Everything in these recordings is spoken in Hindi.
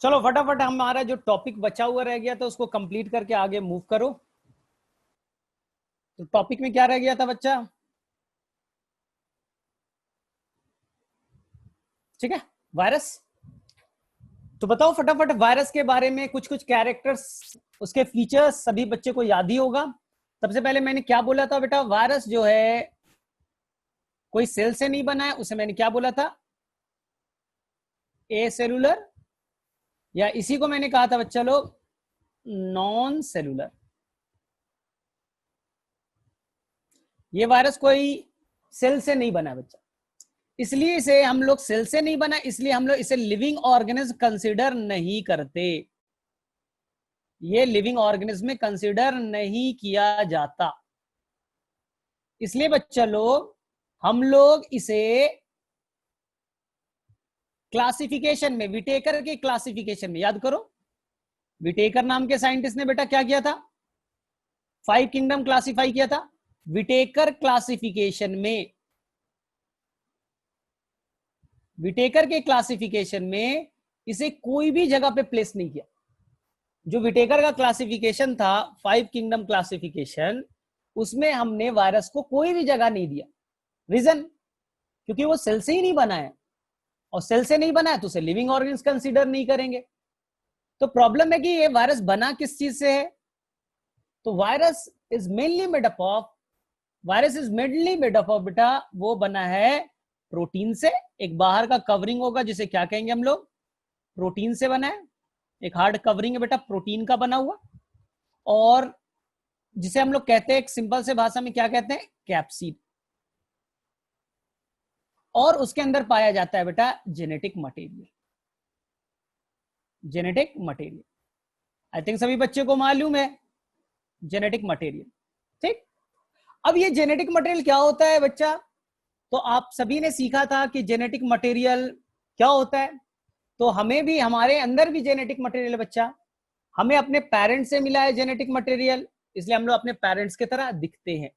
चलो फटाफट हमारा जो टॉपिक बचा हुआ रह गया था उसको कंप्लीट करके आगे मूव करो। तो टॉपिक में क्या रह गया था बच्चा? ठीक है, वायरस। तो बताओ फटाफट वायरस के बारे में कुछ कुछ कैरेक्टर्स, उसके फीचर्स सभी बच्चे को याद ही होगा। सबसे पहले मैंने क्या बोला था बेटा? वायरस जो है कोई सेल से नहीं बना है, उसे मैंने क्या बोला था? ए सेलुलर, या इसी को मैंने कहा था बच्चा लोग नॉन सेलुलर। ये वायरस कोई सेल से नहीं बना है बच्चा, इसलिए इसे हम लोग सेल से नहीं बना, इसलिए हम लोग इसे लिविंग ऑर्गेनिज्म कंसीडर नहीं करते। ये लिविंग ऑर्गेनिज्म में कंसीडर नहीं किया जाता। इसलिए बच्चा लोग हम लोग इसे क्लासिफिकेशन में, विटेकर के क्लासिफिकेशन में, याद करो विटेकर नाम के साइंटिस्ट ने बेटा क्या किया था? 5 किंगडम क्लासिफाई किया था। विटेकर क्लासिफिकेशन में, विटेकर के क्लासिफिकेशन में इसे कोई भी जगह पे प्लेस नहीं किया। जो विटेकर का क्लासिफिकेशन था 5 किंगडम क्लासिफिकेशन, उसमें हमने वायरस को कोई भी जगह नहीं दिया। रीजन, क्योंकि वो सेल से ही नहीं बना है, और सेल से नहीं बना है तो उसे लिविंग ऑर्गेन्स कंसीडर नहीं करेंगे। तो प्रॉब्लम है कि ये वायरस बना किस चीज से है? तो virus is mainly made up of, virus is mainly made up of बेटा, वो बना है प्रोटीन से। एक बाहर का कवरिंग होगा जिसे क्या कहेंगे हम लोग? प्रोटीन से बना है। एक हार्ड कवरिंग है बेटा प्रोटीन का बना हुआ, और जिसे हम लोग कहते हैं एक सिंपल से भाषा में क्या कहते हैं? कैप्सिड। और उसके अंदर पाया जाता है बेटा genetic material. Genetic material I think सभी बच्चे को मालूम है, जेनेटिक मटेरियल। ठीक, अब ये जेनेटिक मटेरियल क्या होता है बच्चा? तो आप सभी ने सीखा था कि जेनेटिक मटेरियल क्या होता है। तो हमें भी, हमारे अंदर भी जेनेटिक मटेरियल है बच्चा। हमें अपने पेरेंट्स से मिला है जेनेटिक मटेरियल, इसलिए हम लोग अपने पेरेंट्स की तरह दिखते हैं।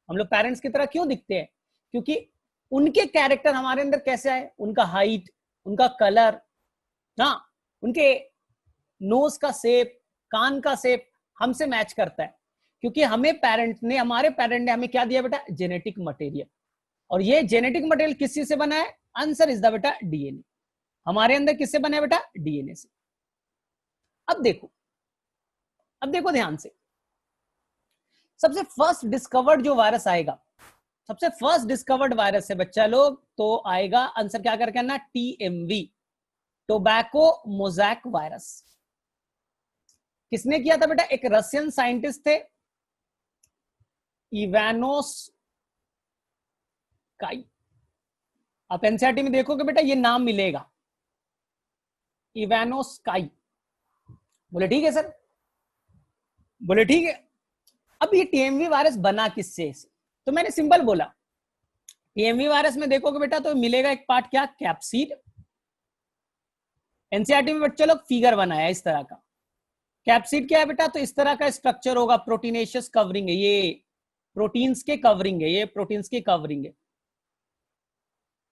हम लोग पेरेंट्स की तरह क्यों दिखते हैं? क्योंकि उनके कैरेक्टर हमारे अंदर कैसे आए, उनका हाइट, उनका कलर, ना, उनके नोज का शेप, कान का शेप हमसे मैच करता है, क्योंकि हमें पेरेंट ने, हमारे पेरेंट ने हमें क्या दिया बेटा? Genetic material. और ये जेनेटिक मटेरियल किस चीज से बना है? आंसर इज द बेटा डीएनए। हमारे अंदर किससे बना है बेटा? डीएनए से। अब देखो, अब देखो ध्यान से, सबसे फर्स्ट डिस्कवर्ड जो वायरस आएगा, सबसे फर्स्ट डिस्कवर्ड वायरस है बच्चा लोग, तो आएगा आंसर क्या करके आना? TMV, tobacco mosaic virus. किसने किया था बेटा? एक रशियन साइंटिस्ट थे, इवानोस काई। आप एनसीईआरटी में देखोगे बेटा ये नाम मिलेगा, इवानोस काई। बोले ठीक है सर, बोले ठीक है। अब ये टीएमवी वायरस बना किससे? तो मैंने सिंपल बोला, टीएमवी वायरस में देखोगे बेटा तो मिलेगा एक पार्ट क्या? कैप्सिड। एनसीईआरटी में बच्चे लोग फिगर बनाया इस तरह का। कैप्सिड क्या है बेटा? तो इस तरह का स्ट्रक्चर होगा, प्रोटीनेशियस कवरिंग है, ये प्रोटीन्स के कवरिंग है, ये प्रोटीन्स की कवरिंग है।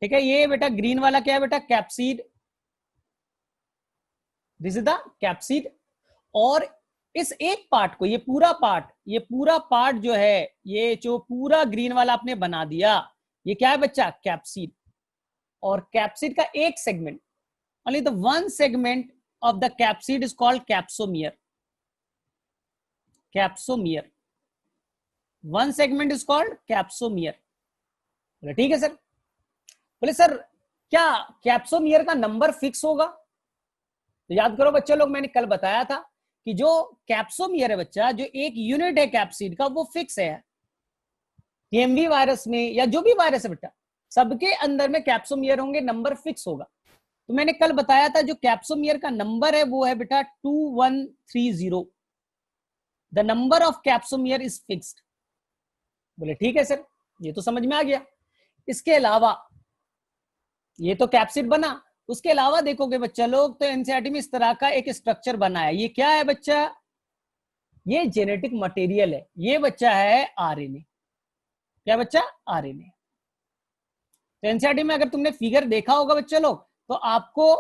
ठीक है, ये बेटा ग्रीन वाला क्या है बेटा? Capsid, this is the capsid. और इस एक पार्ट को, ये पूरा पार्ट, ये पूरा पार्ट जो है, ये जो पूरा ग्रीन वाला आपने बना दिया, ये क्या है बच्चा? कैप्सिड। और कैप्सिड का एक segment, only the one segment of the capsid is called capsomere. Capsomere, one segment is called capsomere. बोले ठीक है सर। बोले सर क्या कैप्सोमियर का नंबर फिक्स होगा? तो याद करो बच्चे लोग, मैंने कल बताया था कि जो कैप्सोमियर है बच्चा, जो एक यूनिट है कैप्सिड का, वो फिक्स है। टीएमवी वायरस में या जो भी वायरस है बेटा, सबके अंदर में कैप्सोमियर होंगे, नंबर फिक्स होगा। तो मैंने कल बताया था जो कैप्सोमियर का नंबर है वो है बेटा 2130। The number of capsomere is fixed. बोले ठीक है सर, ये तो समझ में आ गया। इसके अलावा ये तो कैप्सिड बना, उसके अलावा देखोगे बच्चा लोग तो एनसीईआरटी में इस तरह का एक स्ट्रक्चर बना है। ये क्या है बच्चा? ये जेनेटिक मटेरियल है। ये बच्चा है आरएनए। क्या बच्चा? आरएनए। तो एनसीईआरटी में अगर तुमने फिगर देखा होगा बच्चा लोग, तो आपको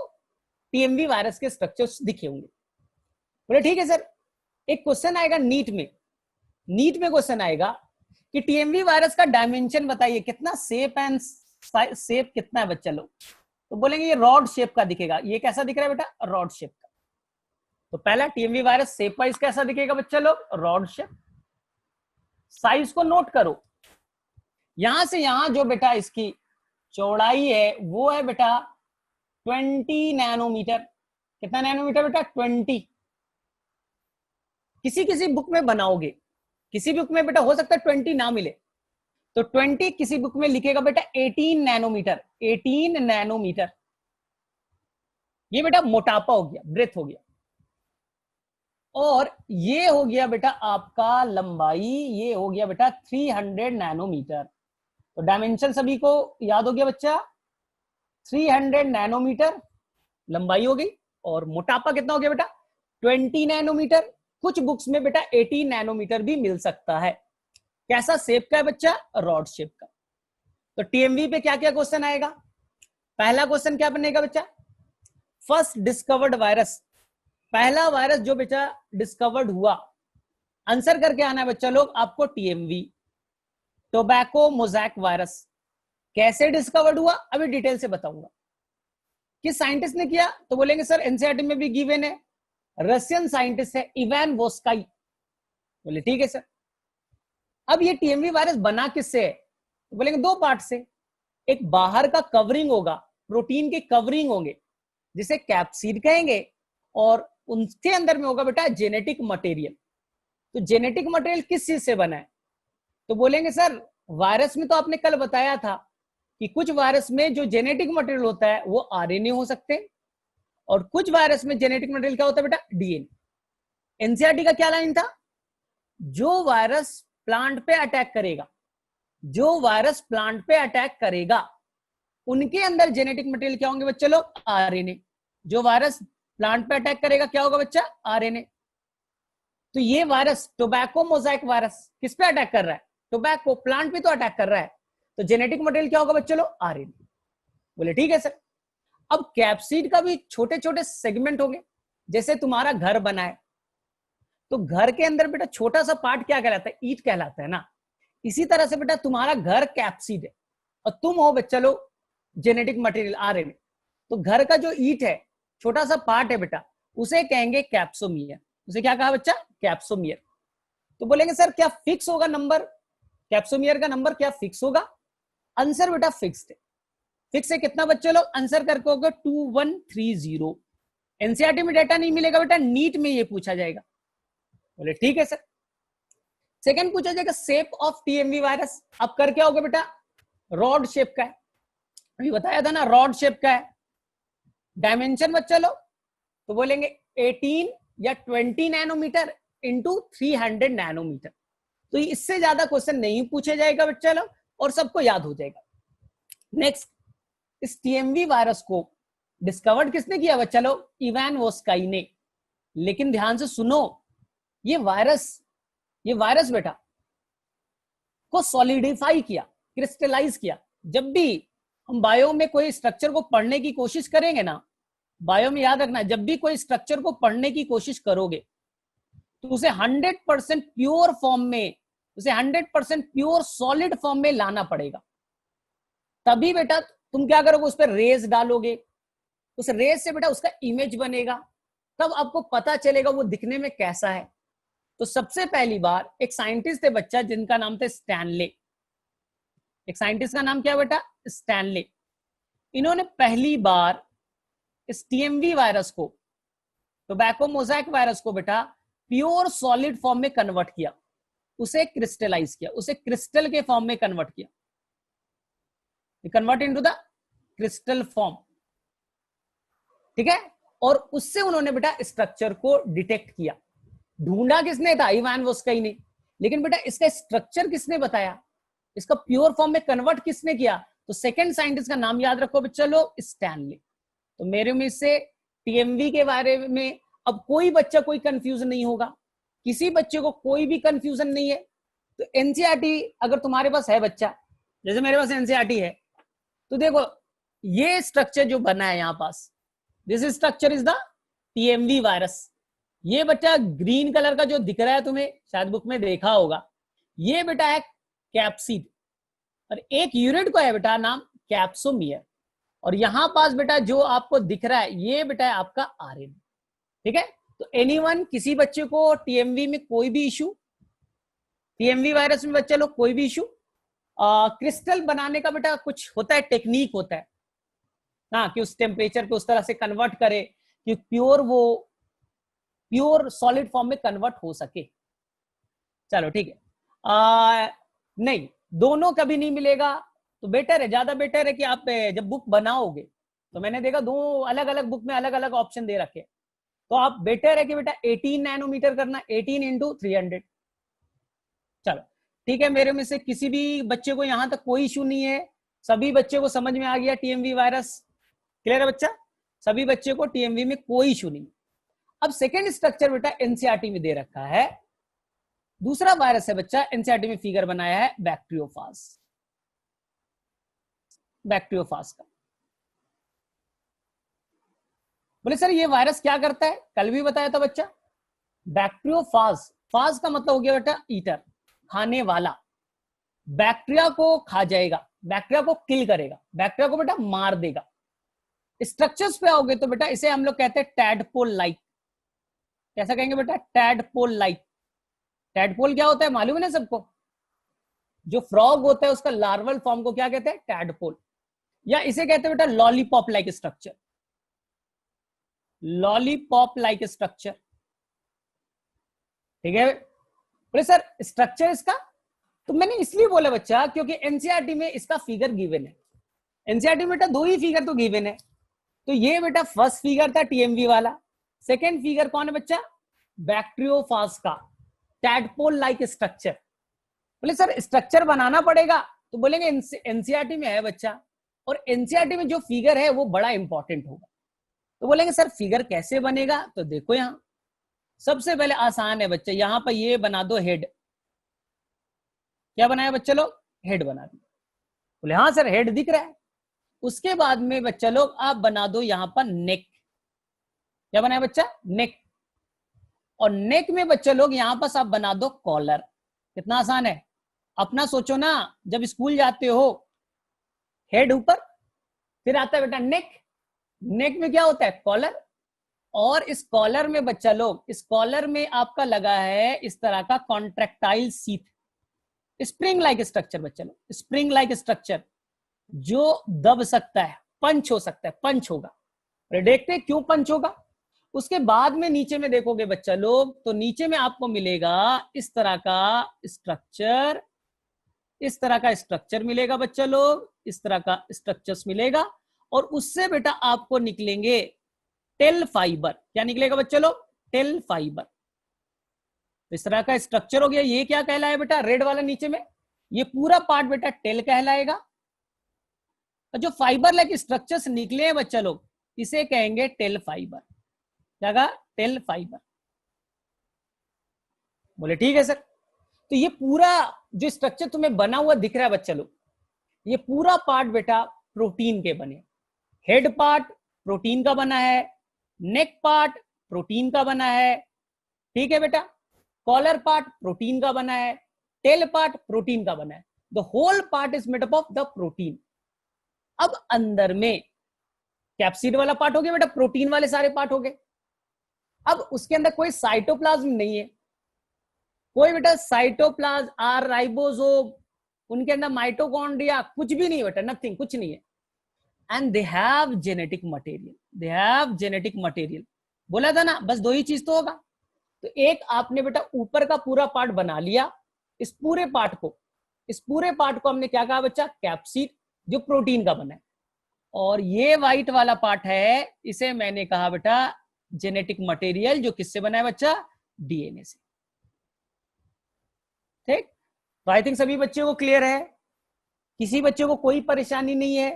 टीएमवी वायरस के स्ट्रक्चर्स दिखे होंगे। बोले ठीक है सर, एक क्वेश्चन आएगा नीट में, नीट में क्वेश्चन आएगा कि टीएमवी वायरस का डायमेंशन बताइए, कितना शेप एंड शेप कितना है बच्चा लोग, तो बोलेंगे ये रॉड शेप का दिखेगा। ये कैसा दिख रहा है बेटा? रॉड शेप का। तो पहला टीएमवी वायरस शेप वाइज कैसा दिखेगा बच्चा लोग? Rod shape. साइज को नोट करो, यहां से यहां जो बेटा इसकी चौड़ाई है वो है बेटा 20 नैनोमीटर। कितना नैनोमीटर बेटा? 20। किसी किसी बुक में बनाओगे, किसी बुक में बेटा हो सकता है 20 ना मिले, तो 20 किसी बुक में लिखेगा बेटा 18 नैनोमीटर। 18 नैनोमीटर ये बेटा मोटापा हो गया, ब्रेथ हो गया। और ये हो गया बेटा आपका लंबाई, ये हो गया बेटा 300 नैनोमीटर। तो डायमेंशन सभी को याद हो गया बच्चा, 300 नैनोमीटर लंबाई हो गई, और मोटापा कितना हो गया बेटा? 20 नैनोमीटर। कुछ बुक्स में बेटा 18 नैनोमीटर भी मिल सकता है। कैसा शेप का है बच्चा? रॉड शेप का। तो टीएमवी पे क्या क्या क्वेश्चन आएगा? पहला क्वेश्चन क्या बनेगा बच्चा? फर्स्ट डिस्कवर्ड वायरस, पहला वायरस जो बेटा डिस्कवर्ड हुआ, आंसर करके आना है बच्चा लोग आपको टीएमवी, टोबैको मोज़ैक वायरस। कैसे डिस्कवर्ड हुआ अभी डिटेल से बताऊंगा। किस साइंटिस्ट ने किया? तो बोलेंगे सर एनसीईआरटी में भी गिवन है, रशियन साइंटिस्ट है इवान वोस्काई। बोले ठीक है सर। अब ये टीएमवी वायरस बना किससे है? तो बोलेंगे दो पार्ट से। एक बाहर का कवरिंग होगा, प्रोटीन के कवरिंग होंगे जिसे कैप्सिड कहेंगे, और उनके अंदर में होगा बेटा जेनेटिक मटेरियल। तो जेनेटिक मटेरियल किस चीज से बना है? तो बोलेंगे सर वायरस में तो आपने कल बताया था कि कुछ वायरस में जो जेनेटिक मटेरियल होता है वो आरएनए हो सकते हैं, और कुछ वायरस में जेनेटिक मटेरियल क्या होता है बेटा? डीएनए। एनसीईआरटी का क्या लाइन था? जो वायरस प्लांट पे अटैक करेगा, जो वायरस प्लांट पे अटैक करेगा उनके अंदर जेनेटिक मटेरियल क्या होंगे बच्चे लोग? आरएनए। जो वायरस प्लांट पे अटैक करेगा क्या होगा बच्चा? आरएनए। तो ये वायरस टोबैको मोज़ैक वायरस किस पे अटैक कर रहा है? टोबैको प्लांट पे तो अटैक कर रहा है, तो जेनेटिक मटेरियल क्या होगा बच्चे लोग? आरएनए। बोले ठीक है सर। अब कैप्सिड का भी छोटे छोटे सेगमेंट होंगे, जैसे तुम्हारा घर बना है तो घर के अंदर बेटा छोटा सा पार्ट क्या कहलाता है? ईंट कहलाता है ना। इसी तरह से बेटा तुम्हारा घर कैप्सिड है और तुम हो बच्चा लोग जेनेटिक मटेरियल आरएनए। तो घर का जो ईंट है, छोटा सा पार्ट है बेटा, उसे कहेंगे कैप्सोमियर। उसे क्या कहा बच्चा? कैप्सोमियर। तो बोलेंगे सर क्या फिक्स होगा नंबर? कैप्सोमियर का नंबर क्या फिक्स होगा? आंसर बेटा फिक्स्ड है। फिक्स है कितना बच्चे लोग? आंसर करके होगा 2130। एनसीईआरटी में डेटा नहीं मिलेगा बेटा, नीट में ये पूछा जाएगा। बोले ठीक है सर। सेकंड पूछा जाएगा शेप ऑफ टीएमवी वायरस। अब कर क्या होगा बेटा? रॉड शेप का है, अभी बताया था ना, रॉड शेप का है। डायमेंशन बच्चा लोग तो बोलेंगे 18 या 20 नैनोमीटर इंटू 300 नैनोमीटर। तो इससे ज्यादा क्वेश्चन नहीं पूछे जाएगा बच्चा लोग, और सबको याद हो जाएगा। नेक्स्ट, इस टीएमवी वायरस को डिस्कवर्ड किसने किया बच्चा लोग? इवान वोस्काई ने। लेकिन ध्यान से सुनो, ये वायरस बेटा को सॉलिडिफाई किया, क्रिस्टलाइज किया। जब भी हम बायो में कोई स्ट्रक्चर को पढ़ने की कोशिश करेंगे ना, बायो में याद रखना, जब भी कोई स्ट्रक्चर को पढ़ने की कोशिश करोगे तो उसे 100% प्योर फॉर्म में, उसे 100% प्योर सॉलिड फॉर्म में लाना पड़ेगा। तभी बेटा तुम क्या करोगे? उस पर रेज डालोगे, उस रेज से बेटा उसका इमेज बनेगा, तब आपको पता चलेगा वो दिखने में कैसा है। तो सबसे पहली बार एक साइंटिस्ट थे बच्चा जिनका नाम था स्टैनले। एक साइंटिस्ट का नाम क्या है बेटा? स्टैनले। इन्होंने पहली बार इस टीएमवी वायरस को, टोबैको मोज़ैक वायरस को बेटा प्योर सॉलिड फॉर्म में कन्वर्ट किया, उसे क्रिस्टलाइज किया, उसे क्रिस्टल के फॉर्म में कन्वर्ट किया, convert into the crystal form. ठीक है। और उससे उन्होंने बेटा स्ट्रक्चर को डिटेक्ट किया। ढूंढा किसने था? इवान वोस्काई ने। लेकिन बेटा इसका स्ट्रक्चर किसने बताया? इसका प्योर फॉर्म में कन्वर्ट किसने किया? तो सेकंड साइंटिस्ट का नाम याद रखो बच्चा लोग, स्टैनले। तो मेरे में से टीएमवी के बारे में अब कोई बच्चा कोई कंफ्यूजन नहीं होगा, किसी बच्चे को कोई भी कंफ्यूजन नहीं है। तो एनसीईआरटी अगर तुम्हारे पास है बच्चा, जैसे मेरे पास एनसीईआरटी है, तो देखो ये स्ट्रक्चर जो बना है यहाँ पास, this structure is the TMV virus. ये बच्चा ग्रीन कलर का जो दिख रहा है तुम्हें, शायद बुक में देखा होगा, ये बेटा है कैप्सिड, और एक यूनिट को है बेटा नाम कैप्सोमियर, और यहां पास बेटा जो आपको दिख रहा है ये बेटा है आपका आरएनए। ठीक है, तो एनीवन, किसी बच्चे को टीएमवी में कोई भी इशू, टीएमवी वायरस में बच्चे लोग कोई भी इशू, क्रिस्टल बनाने का बेटा कुछ होता है, टेक्निक होता है, हाँ, कि उस टेम्परेचर को उस तरह से कन्वर्ट करे कि प्योर सॉलिड फॉर्म में कन्वर्ट हो सके। चलो ठीक है, नहीं, दोनों कभी नहीं मिलेगा, तो बेटर है, ज्यादा बेटर है कि आप जब बुक बनाओगे, तो मैंने देखा दो अलग अलग बुक में अलग अलग ऑप्शन दे रखे, तो आप बेटर है कि बेटा 18 नैनोमीटर करना, 18 इंटू 300। चलो ठीक है, मेरे में से किसी भी बच्चे को यहां तक कोई इशू नहीं है, सभी बच्चे को समझ में आ गया टीएमवी वायरस, क्लियर है बच्चा? सभी बच्चे को टीएमवी में कोई इशू नहीं। अब सेकेंड स्ट्रक्चर बेटा एनसीईआरटी में दे रखा है, दूसरा वायरस है बच्चा, एनसीईआरटी में फिगर बनाया है बैक्टीरियोफाज, बैक्टीरियोफाज का। बोले सर ये वायरस क्या करता है? कल भी बताया था बच्चा, बैक्टीरियोफाज, फाज का मतलब हो गया बेटा ईटर, खाने वाला, बैक्टीरिया को खा जाएगा, बैक्टीरिया को किल करेगा, बैक्टीरिया को बेटा मार देगा। स्ट्रक्चर्स पे आओगे तो बेटा इसे हम लोग कहते हैं टैडपोल लाइक। कैसा कहेंगे बेटा? Tadpole like. टैडपोल क्या होता है मालूम है ना सबको? जो फ्रॉग होता है उसका लार्वल फॉर्म को क्या कहते हैं? टैडपोल, या इसे कहते हैं बेटा lollipop like structure, lollipop like structure. ठीक है, बोले सर स्ट्रक्चर इसका, तो मैंने इसलिए बोला बच्चा क्योंकि एनसीईआरटी में इसका फिगर गिवन है। एनसीईआरटी में बेटा दो ही फिगर तो गिवन है, तो ये बेटा फर्स्ट फिगर था टीएमवी वाला, सेकेंड फिगर कौन है बच्चा? बैक्टीरियोफाज का टैडपोल लाइक स्ट्रक्चर। बोले सर स्ट्रक्चर बनाना पड़ेगा, तो बोलेंगे एनसीईआरटी में है बच्चा, और एनसीईआरटी में जो फिगर है वो बड़ा इंपॉर्टेंट होगा। तो बोलेंगे सर फिगर कैसे बनेगा? तो देखो यहां सबसे पहले आसान है बच्चा, यहां पर ये बना दो हेड। क्या बनाया बच्चा लोग? हेड बना दिया। बोले हाँ सर हेड दिख रहा है। उसके बाद में बच्चा लोग आप बना दो यहां पर नेक। क्या बनाया बच्चा? नेक। और नेक में बच्चा लोग यहां पर आप बना दो कॉलर। कितना आसान है, अपना सोचो ना, जब स्कूल जाते हो हेड ऊपर, फिर आता है बेटा नेक, नेक में क्या होता है? कॉलर, और इस कॉलर में बच्चा लोग, इस कॉलर में आपका लगा है इस तरह का contractile seat, spring like structure बच्चा लोग, स्प्रिंग लाइक स्ट्रक्चर जो दब सकता है, पंच हो सकता है, पंच होगा। देखते हैं क्यों पंच होगा। उसके बाद में नीचे में देखोगे बच्चा लोग, तो नीचे में आपको मिलेगा इस तरह का स्ट्रक्चर, इस तरह का स्ट्रक्चर मिलेगा बच्चा लोग, इस तरह का स्ट्रक्चर्स मिलेगा, और उससे बेटा आपको निकलेंगे टेल फाइबर। क्या निकलेगा बच्चा लोग? Tail fiber. इस तरह का स्ट्रक्चर हो गया। ये क्या कहलाए बेटा? रेड वाला नीचे में, ये पूरा पार्ट बेटा टेल कहलाएगा। और जो फाइबर लाइक स्ट्रक्चर्स निकले हैं बच्चा लोग, इसे कहेंगे टेल फाइबर। क्या कहा? Tail fiber. बोले ठीक है सर। तो ये पूरा जो स्ट्रक्चर तुम्हें बना हुआ दिख रहा है बच्चा लोग, ये पूरा पार्ट बेटा प्रोटीन के बने। हेड पार्ट प्रोटीन का बना है, नेक पार्ट प्रोटीन का बना है, ठीक है बेटा, कॉलर पार्ट प्रोटीन का बना है, टेल पार्ट प्रोटीन का बना है। The whole part is made up of the protein. अब अंदर में कैप्सिड वाला पार्ट हो गया बेटा, प्रोटीन वाले सारे पार्ट हो गए। अब उसके अंदर कोई साइटोप्लाज्म नहीं है, कोई बेटा साइटोप्लाज्म आर राइबोसोम, उनके अंदर माइटोकॉन्ड्रिया कुछ भी नहीं बेटा, नथिंग, कुछ नहीं है। And they have genetic material, they have genetic material. बोला था ना, बस दो ही चीज तो होगा। तो एक आपने बेटा ऊपर का पूरा पार्ट बना लिया, इस पूरे पार्ट को हमने क्या कहा बच्चा? कैप्सिड, जो प्रोटीन का बना है। और ये व्हाइट वाला पार्ट है, इसे मैंने कहा बेटा जेनेटिक मटेरियल, जो किससे बना है बच्चा? डीएनए से। ठीक, तो आई थिंक सभी बच्चों को क्लियर है, किसी बच्चे को कोई परेशानी नहीं है।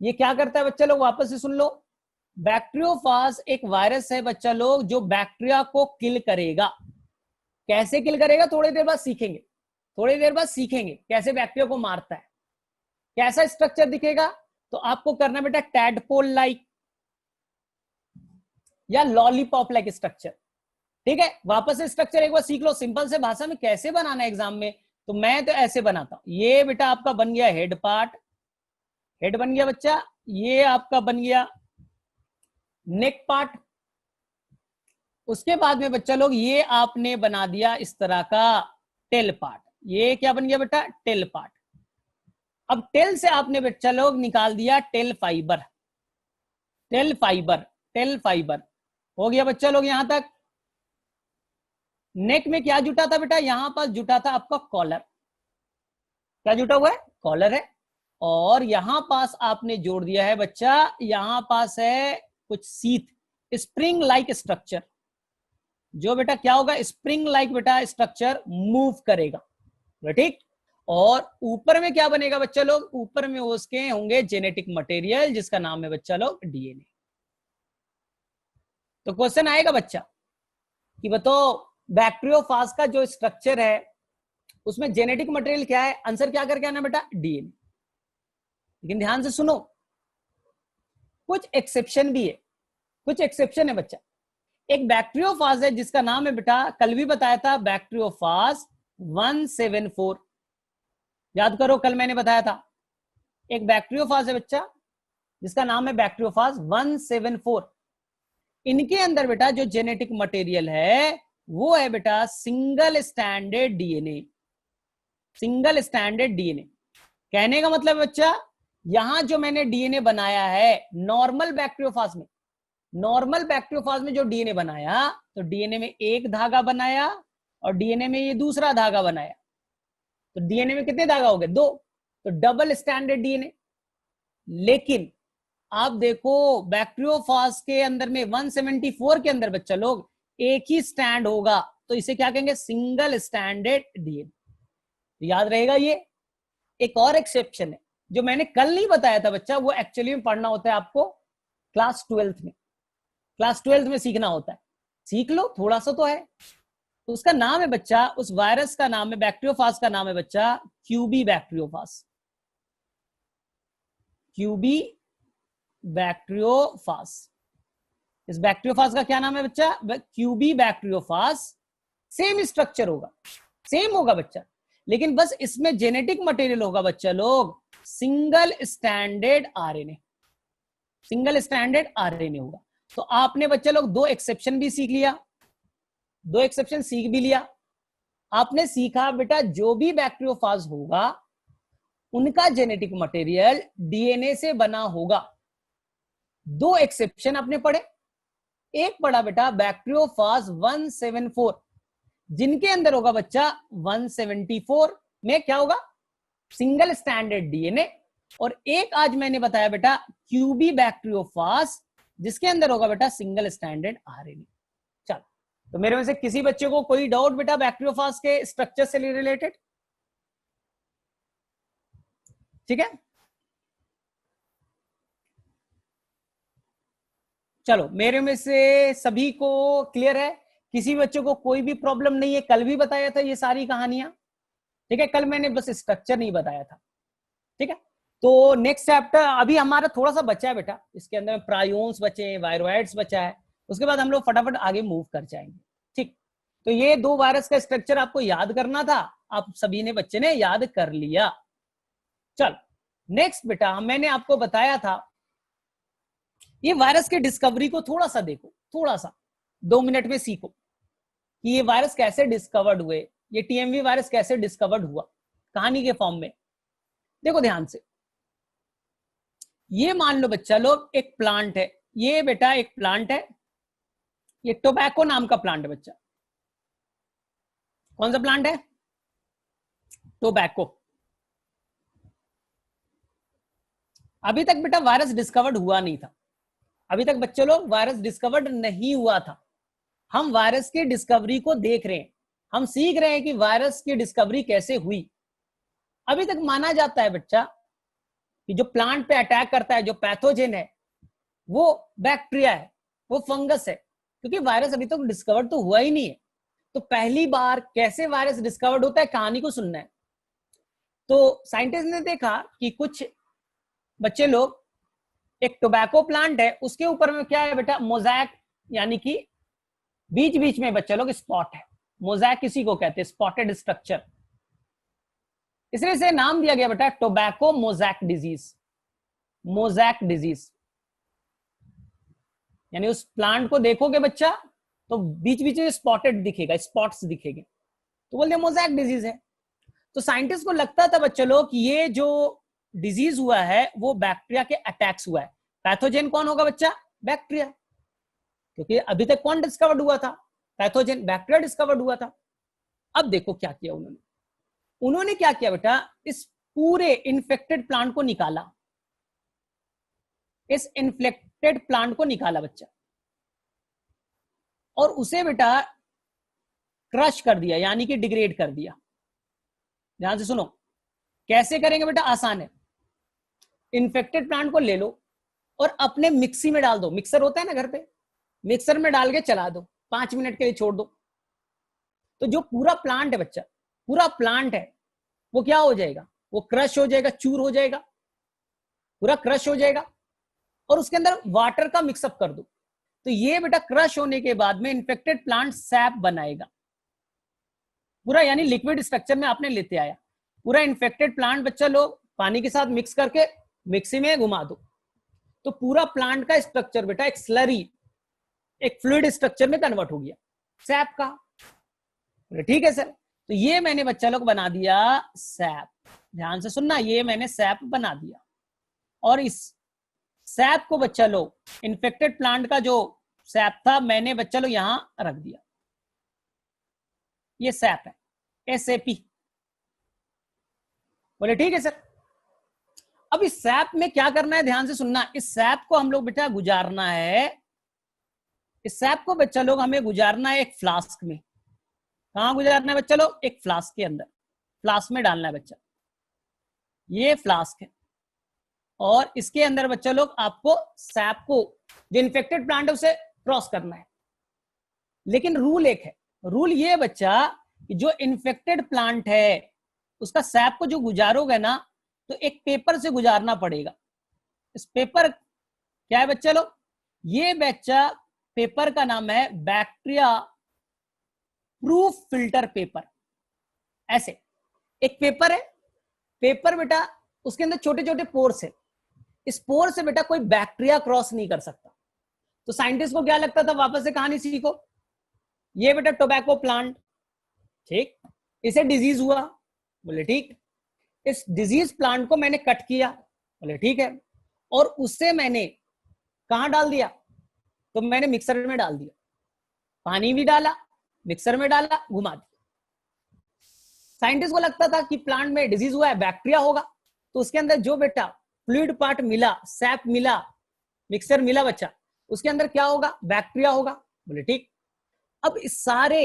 ये क्या करता है बच्चा लोग? वापस से सुन लो। बैक्टीरियोफाज एक वायरस है बच्चा लोग, जो बैक्टीरिया को किल करेगा। कैसे किल करेगा? थोड़ी देर बाद सीखेंगे, थोड़ी देर बाद सीखेंगे कैसे बैक्टीरिया को मारता है। कैसा स्ट्रक्चर दिखेगा? तो आपको करना बेटा टैडपोल लाइक, या लॉलीपॉप लाइक स्ट्रक्चर। ठीक है, वापस से स्ट्रक्चर एक बार सीख लो सिंपल से भाषा में कैसे बनाना है एग्जाम में। तो मैं तो ऐसे बनाता हूं, ये बेटा आपका बन गया हेड पार्ट, हेड बन गया बच्चा, ये आपका बन गया नेक पार्ट, उसके बाद में बच्चा लोग ये आपने बना दिया इस तरह का टेल पार्ट, ये क्या बन गया बेटा टेल पार्ट। अब टेल से आपने बच्चा लोग निकाल दिया tail fiber, tail fiber, tail fiber हो गया बच्चा लोग यहां तक। नेक में क्या जुटा था बेटा, यहां पास जुटा था आपका कॉलर, क्या जुटा हुआ है कॉलर है, और यहां पास आपने जोड़ दिया है बच्चा, यहां पास है कुछ सीथ, स्प्रिंग लाइक स्ट्रक्चर, जो बेटा क्या होगा स्प्रिंग लाइक बेटा स्ट्रक्चर मूव करेगा, ठीक। और ऊपर में क्या बनेगा बच्चा लोग, ऊपर में उसके होंगे जेनेटिक मटेरियल जिसका नाम है बच्चा लोग डीएनए। तो क्वेश्चन आएगा बच्चा कि बताओ बैक्टीरियोफाज का जो स्ट्रक्चर है उसमें जेनेटिक मटेरियल क्या है, आंसर क्या करके आना बेटा डीएनए। लेकिन ध्यान से सुनो, कुछ एक्सेप्शन भी है, कुछ एक्सेप्शन है बच्चा। एक बैक्टीरियोफाज है जिसका नाम है बेटा, कल भी बताया था बैक्टीरियोफाज 174, याद करो कल मैंने बताया था। एक बैक्टीरियोफाज है बच्चा जिसका नाम है बैक्टीरियोफाज 174। इनके अंदर बेटा जो जेनेटिक मटेरियल है वो है बेटा single standard DNA, single standard DNA. कहने का मतलब बच्चा यहां जो मैंने डीएनए बनाया है नॉर्मल बैक्टीरियोफाज में, नॉर्मल बैक्टीरियोफाज में जो डीएनए बनाया, तो डीएनए में एक धागा बनाया और डीएनए में ये दूसरा धागा बनाया, तो डीएनए में कितने धागा हो गए दो, तो डबल स्टैंडर्ड डीएनए। लेकिन आप देखो बैक्टीरियोफाज के अंदर में 174 के अंदर बच्चा लोग एक ही स्टैंड होगा, तो इसे क्या कहेंगे सिंगल स्टैंडर्ड डीएनए। याद रहेगा ये। एक और एक्सेप्शन है जो मैंने कल नहीं बताया था बच्चा, वो एक्चुअली में पढ़ना होता है आपको क्लास 12th में, क्लास 12th में सीखना होता है, सीख लो थोड़ा सा तो है। तो उसका नाम है बच्चा, उस वायरस का नाम है बैक्टीरियोफाज का नाम है बच्चा क्यूबी बैक्टीरियोफाज, क्यूबी बैक्टीरियोफाज। इस बैक्टीरियोफाज का क्या नाम है बच्चा क्यूबी बैक्टीरियोफाज। सेम स्ट्रक्चर होगा, सेम होगा बच्चा, लेकिन बस इसमें जेनेटिक मटेरियल होगा बच्चा लोग single standard RNA, single standard RNA होगा। तो आपने बच्चा लोग दो एक्सेप्शन भी सीख लिया, दो एक्सेप्शन सीख भी लिया। आपने सीखा बेटा जो भी बैक्टीरियोफाज होगा उनका जेनेटिक मटेरियल डीएनए से बना होगा। दो एक्सेप्शन आपने पढ़े, एक पढ़ा बेटा बैक्टीरियोफाज 174 जिनके अंदर होगा बच्चा 174 में क्या होगा सिंगल स्टैंडर्ड डीएनए, और एक आज मैंने बताया बेटा क्यूबी बैक्टीरियोफाज जिसके अंदर होगा बेटा सिंगल स्टैंडर्ड आरएनए। चल, तो मेरे में से किसी बच्चे को कोई डाउट बेटा बैक्टीरियोफाज के स्ट्रक्चर से रिलेटेड? ठीक है, चलो मेरे में से सभी को क्लियर है, किसी बच्चे को कोई भी प्रॉब्लम नहीं है? कल भी बताया था ये सारी कहानियां, ठीक है, कल मैंने बस स्ट्रक्चर नहीं बताया था। ठीक है, तो नेक्स्ट चैप्टर अभी हमारा थोड़ा सा बचा है बेटा, इसके अंदर प्रायोन्स बचे हैं, वायरोइड्स बचा है, उसके बाद हम लोग फटाफट आगे मूव कर जाएंगे। ठीक, तो ये दो वायरस का स्ट्रक्चर आपको याद करना था, आप सभी ने बच्चे ने याद कर लिया। चल नेक्स्ट बेटा मैंने आपको बताया था ये वायरस के डिस्कवरी को थोड़ा सा देखो, थोड़ा सा 2 मिनट में सीखो कि ये वायरस कैसे डिस्कवर्ड हुए, ये टीएमवी वायरस कैसे डिस्कवर्ड हुआ कहानी के फॉर्म में। देखो ध्यान से, ये मान लो बच्चा लोग एक प्लांट है, ये बेटा एक प्लांट है, ये टोबैको नाम का प्लांट है बच्चा। कौन सा प्लांट है? टोबैको। अभी तक बेटा वायरस डिस्कवर्ड हुआ नहीं था, अभी तक बच्चे लोग वायरस डिस्कवर्ड नहीं हुआ था। हम वायरस की डिस्कवरी को देख रहे हैं, हम सीख रहे हैं कि वायरस की डिस्कवरी कैसे हुई। अभी तक माना जाता है बच्चा कि जो प्लांट पे अटैक करता है, जो पैथोजेन है, वो बैक्टीरिया है, वो फंगस है, क्योंकि वायरस अभी तक डिस्कवर तो हुआ ही नहीं है। तो पहली बार कैसे वायरस डिस्कवर्ड होता है, कहानी को सुनना है। तो साइंटिस्ट ने देखा कि कुछ बच्चे लोग, एक टोबैको प्लांट है, उसके ऊपर में क्या है बेटा मोज़ैक यानी कि बीच बीच में बच्चा लोग स्पॉट है। मोजैक किसी को कहते हैं, स्पॉटेड स्ट्रक्चर, इसलिए से नाम दिया गया बेटा tobacco mosaic disease. Mosaic disease यानी उस प्लांट को देखोगे बच्चा तो बीच बीच में स्पॉटेड दिखेगा, स्पॉट्स दिखेंगे, तो बोलते हैं मोजैक डिजीज है। तो साइंटिस्ट को लगता था बच्चा लोग कि ये जो डिजीज हुआ है वो बैक्टीरिया के अटैक्स हुआ है। पैथोजेन कौन होगा बच्चा? बैक्टीरिया, क्योंकि अभी तक कौन डिस्कवर्ड हुआ था? पैथोजेन, बैक्टीरिया डिस्कवर्ड हुआ था। अब देखो क्या किया उन्होंने। उन्होंने क्या किया बेटा, इस पूरे इन्फेक्टेड प्लांट को निकाला, इस इन्फेक्टेड प्लांट को निकाला बच्चा, और उसे बेटा क्रश कर दिया, यानी कि डिग्रेड कर दिया। ध्यान से सुनो, कैसे करेंगे बेटा? आसान है। इन्फेक्टेड प्लांट को ले लो और अपने मिक्सी में डाल दो। मिक्सर होता है ना घर पे, मिक्सर में डाल के चला दो, 5 मिनट के लिए छोड़ दो। तो जो पूरा प्लांट है बच्चा, पूरा प्लांट है, वो क्या हो जाएगा? वो क्रश हो जाएगा, चूर हो जाएगा, पूरा क्रश हो जाएगा, और उसके अंदर वाटर का मिक्सअप कर दो। तो ये बेटा क्रश होने के बाद में इन्फेक्टेड प्लांट सैप बनाएगा पूरा, यानी लिक्विड स्ट्रक्चर में आपने लेते आया पूरा इन्फेक्टेड प्लांट बच्चा लो, पानी के साथ मिक्स करके मिक्सी में घुमा दो, तो पूरा प्लांट का स्ट्रक्चर बेटा एक स्लरी, एक फ्लूइड स्ट्रक्चर में कन्वर्ट हो गया सैप का। ठीक है सर, तो ये मैंने बच्चा लोग बना दिया सैप। ध्यान से सुनना, ये मैंने सैप बना दिया, और इस सैप को बच्चा लोग, इन्फेक्टेड प्लांट का जो सैप था, मैंने बच्चा लोग यहां रख दिया। ये सैप है, SAP। बोले ठीक है सर। अब इस सैप में क्या करना है? ध्यान से सुनना, इस सैप को हम लोग बेटा गुजारना है, इस सैप को बच्चा लोग हमें गुजारना है एक फ्लास्क में। कहां गुजारना है बच्चा लोग? एक फ्लास्क के अंदर, फ्लास्क में डालना है बच्चा। ये फ्लास्क है, और इसके अंदर बच्चा लोग आपको सैप को, जो इन्फेक्टेड प्लांट है, उसे क्रॉस करना है। लेकिन रूल एक है, रूल ये बच्चा कि जो इन्फेक्टेड प्लांट है उसका सैप को जो गुजारोगे ना, तो एक पेपर से गुजारना पड़ेगा। इस पेपर क्या है बच्चा लोग? ये बच्चा पेपर का नाम है बैक्टीरिया प्रूफ फिल्टर पेपर। ऐसे एक पेपर है, पेपर बेटा उसके अंदर छोटे छोटे पोर्स है, इस पोर से बेटा कोई बैक्टीरिया क्रॉस नहीं कर सकता। तो साइंटिस्ट को क्या लगता था? वापस से कहानी सीखो, ये बेटा टोबैको प्लांट, ठीक, इसे डिजीज हुआ, बोले ठीक, इस डिजीज प्लांट को मैंने कट किया, बोले ठीक है, और उससे मैंने कहां डाल दिया? तो मैंने मिक्सर में डाल दिया, पानी भी डाला, मिक्सर में डाला, घुमा दिया। साइंटिस्ट को लगता था कि प्लांट में डिजीज हुआ है, बैक्टीरिया होगा, तो उसके अंदर जो बेटा फ्लूइड पार्ट मिला, सैप मिला, मिक्सर मिला बच्चा, उसके अंदर क्या होगा? बैक्टीरिया होगा, बोले ठीक। अब इस सारे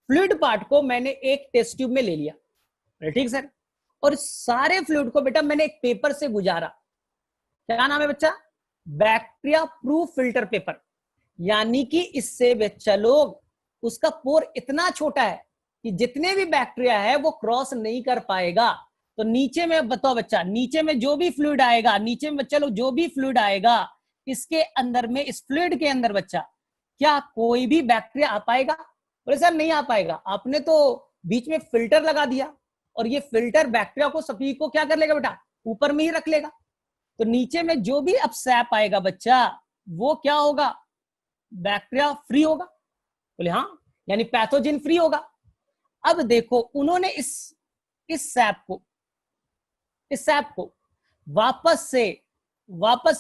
फ्लूइड पार्ट को मैंने एक टेस्ट ट्यूब में ले लिया, बोले ठीक सर, और इस सारे फ्लूइड को बेटा मैंने एक पेपर से गुजारा। क्या नाम है बच्चा? Bacteria proof filter paper. यानी कि इससे बच्चा लोग, उसका पोर इतना छोटा है कि जितने भी बैक्टीरिया है वो क्रॉस नहीं कर पाएगा। तो नीचे में बताओ बच्चा, नीचे में जो भी फ्लूइड आएगा, नीचे में बच्चा लोग जो भी फ्लूइड आएगा, इसके अंदर में, इस फ्लूइड के अंदर बच्चा, क्या कोई भी बैक्टीरिया आ पाएगा? बोले सर नहीं आ पाएगा, आपने तो बीच में फिल्टर लगा दिया, और ये फिल्टर बैक्टीरिया को, सभी को क्या कर लेगा बेटा? ऊपर में ही रख लेगा। तो नीचे में जो भी अब सैप आएगा बच्चा, वो क्या होगा? बैक्टीरिया फ्री होगा। बोले हाँ, यानी पैथोजन फ्री होगा। अब देखो, उन्होंने इस सैप को वापस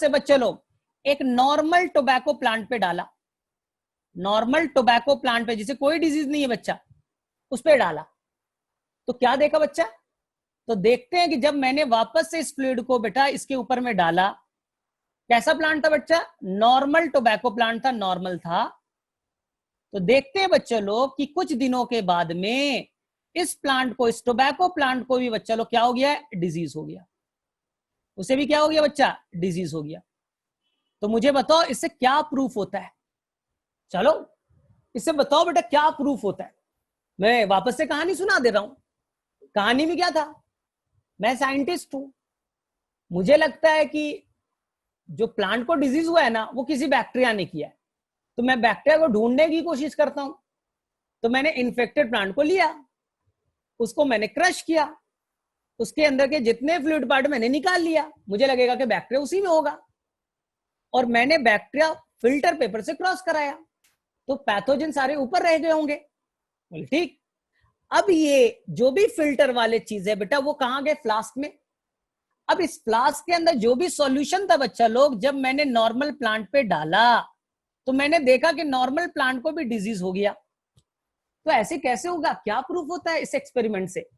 से बच्चे लोग एक नॉर्मल टोबैको प्लांट पे डाला, नॉर्मल टोबैको प्लांट पे, जिसे कोई डिजीज नहीं है बच्चा, उस पे डाला। तो क्या देखा बच्चा? तो देखते हैं कि जब मैंने वापस से इस फ्लूइड को बेटा इसके ऊपर में डाला, कैसा प्लांट था बच्चा? नॉर्मल टोबैको प्लांट था, नॉर्मल था। तो देखते हैं बच्चे लोग कि कुछ दिनों के बाद में इस प्लांट को, इस टोबैको प्लांट को भी बच्चा लोग क्या हो गया? डिजीज हो गया। उसे भी क्या हो गया बच्चा? डिजीज हो गया। तो मुझे बताओ इससे क्या प्रूफ होता है? चलो इससे बताओ बेटा क्या प्रूफ होता है। मैं वापस से कहानी सुना दे रहा हूं। कहानी में क्या था? मैं साइंटिस्ट हूं, मुझे लगता है कि जो प्लांट को डिजीज हुआ है ना, वो किसी बैक्टीरिया ने किया है। तो मैं बैक्टीरिया को ढूंढने की कोशिश करता हूं। तो मैंने इन्फेक्टेड प्लांट को लिया, उसको मैंने क्रश किया, उसके अंदर के जितने फ्लूइड पार्ट मैंने निकाल लिया, मुझे लगेगा कि बैक्टीरिया उसी में होगा, और मैंने बैक्टीरिया फिल्टर पेपर से क्रॉस कराया, तो पैथोजन सारे ऊपर रह गए होंगे। बोले ठीक। अब ये जो भी फिल्टर वाले चीज है बेटा, वो कहां गए? फ्लास्क में। अब इस फ्लास्क के अंदर जो भी सॉल्यूशन था बच्चा लोग, जब मैंने नॉर्मल प्लांट पे डाला तो मैंने देखा कि नॉर्मल प्लांट को भी डिजीज हो गया। तो ऐसे कैसे होगा? क्या प्रूफ होता है इस एक्सपेरिमेंट से?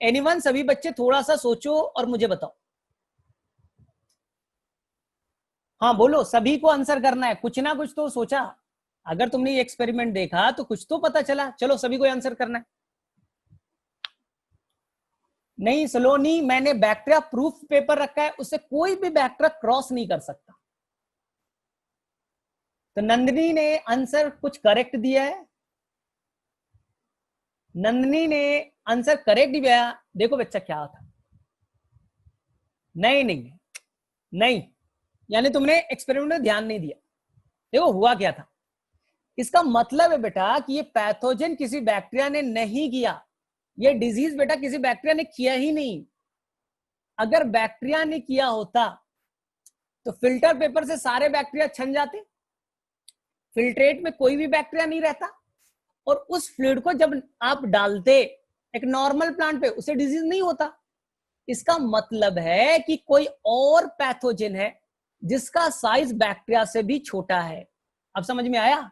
एनीवन? सभी बच्चे थोड़ा सा सोचो और मुझे बताओ। हाँ बोलो, सभी को आंसर करना है, कुछ ना कुछ तो सोचा। अगर तुमने ये एक्सपेरिमेंट देखा तो कुछ तो पता चला। चलो सभी को आंसर करना है। नहीं सलोनी, मैंने बैक्टीरिया प्रूफ पेपर रखा है, उससे कोई भी बैक्टीरिया क्रॉस नहीं कर सकता। तो नंदिनी ने आंसर कुछ करेक्ट दिया है, नंदिनी ने आंसर करेक्ट दिया। देखो बच्चा क्या था, नहीं नहीं नहीं, यानी तुमने एक्सपेरिमेंट में ध्यान नहीं दिया। देखो हुआ क्या था, इसका मतलब है बेटा कि ये पैथोजन किसी बैक्टीरिया ने नहीं किया, ये डिजीज बेटा किसी बैक्टीरिया ने किया ही नहीं। अगर बैक्टीरिया ने किया होता तो फिल्टर पेपर से सारे बैक्टीरिया छन जाते, फिल्ट्रेट में कोई भी बैक्टीरिया नहीं रहता, और उस फ्लूइड को जब आप डालते एक नॉर्मल प्लांट पे, उसे डिजीज नहीं होता। इसका मतलब है कि कोई और पैथोजन है जिसका साइज बैक्टीरिया से भी छोटा है। अब समझ में आया?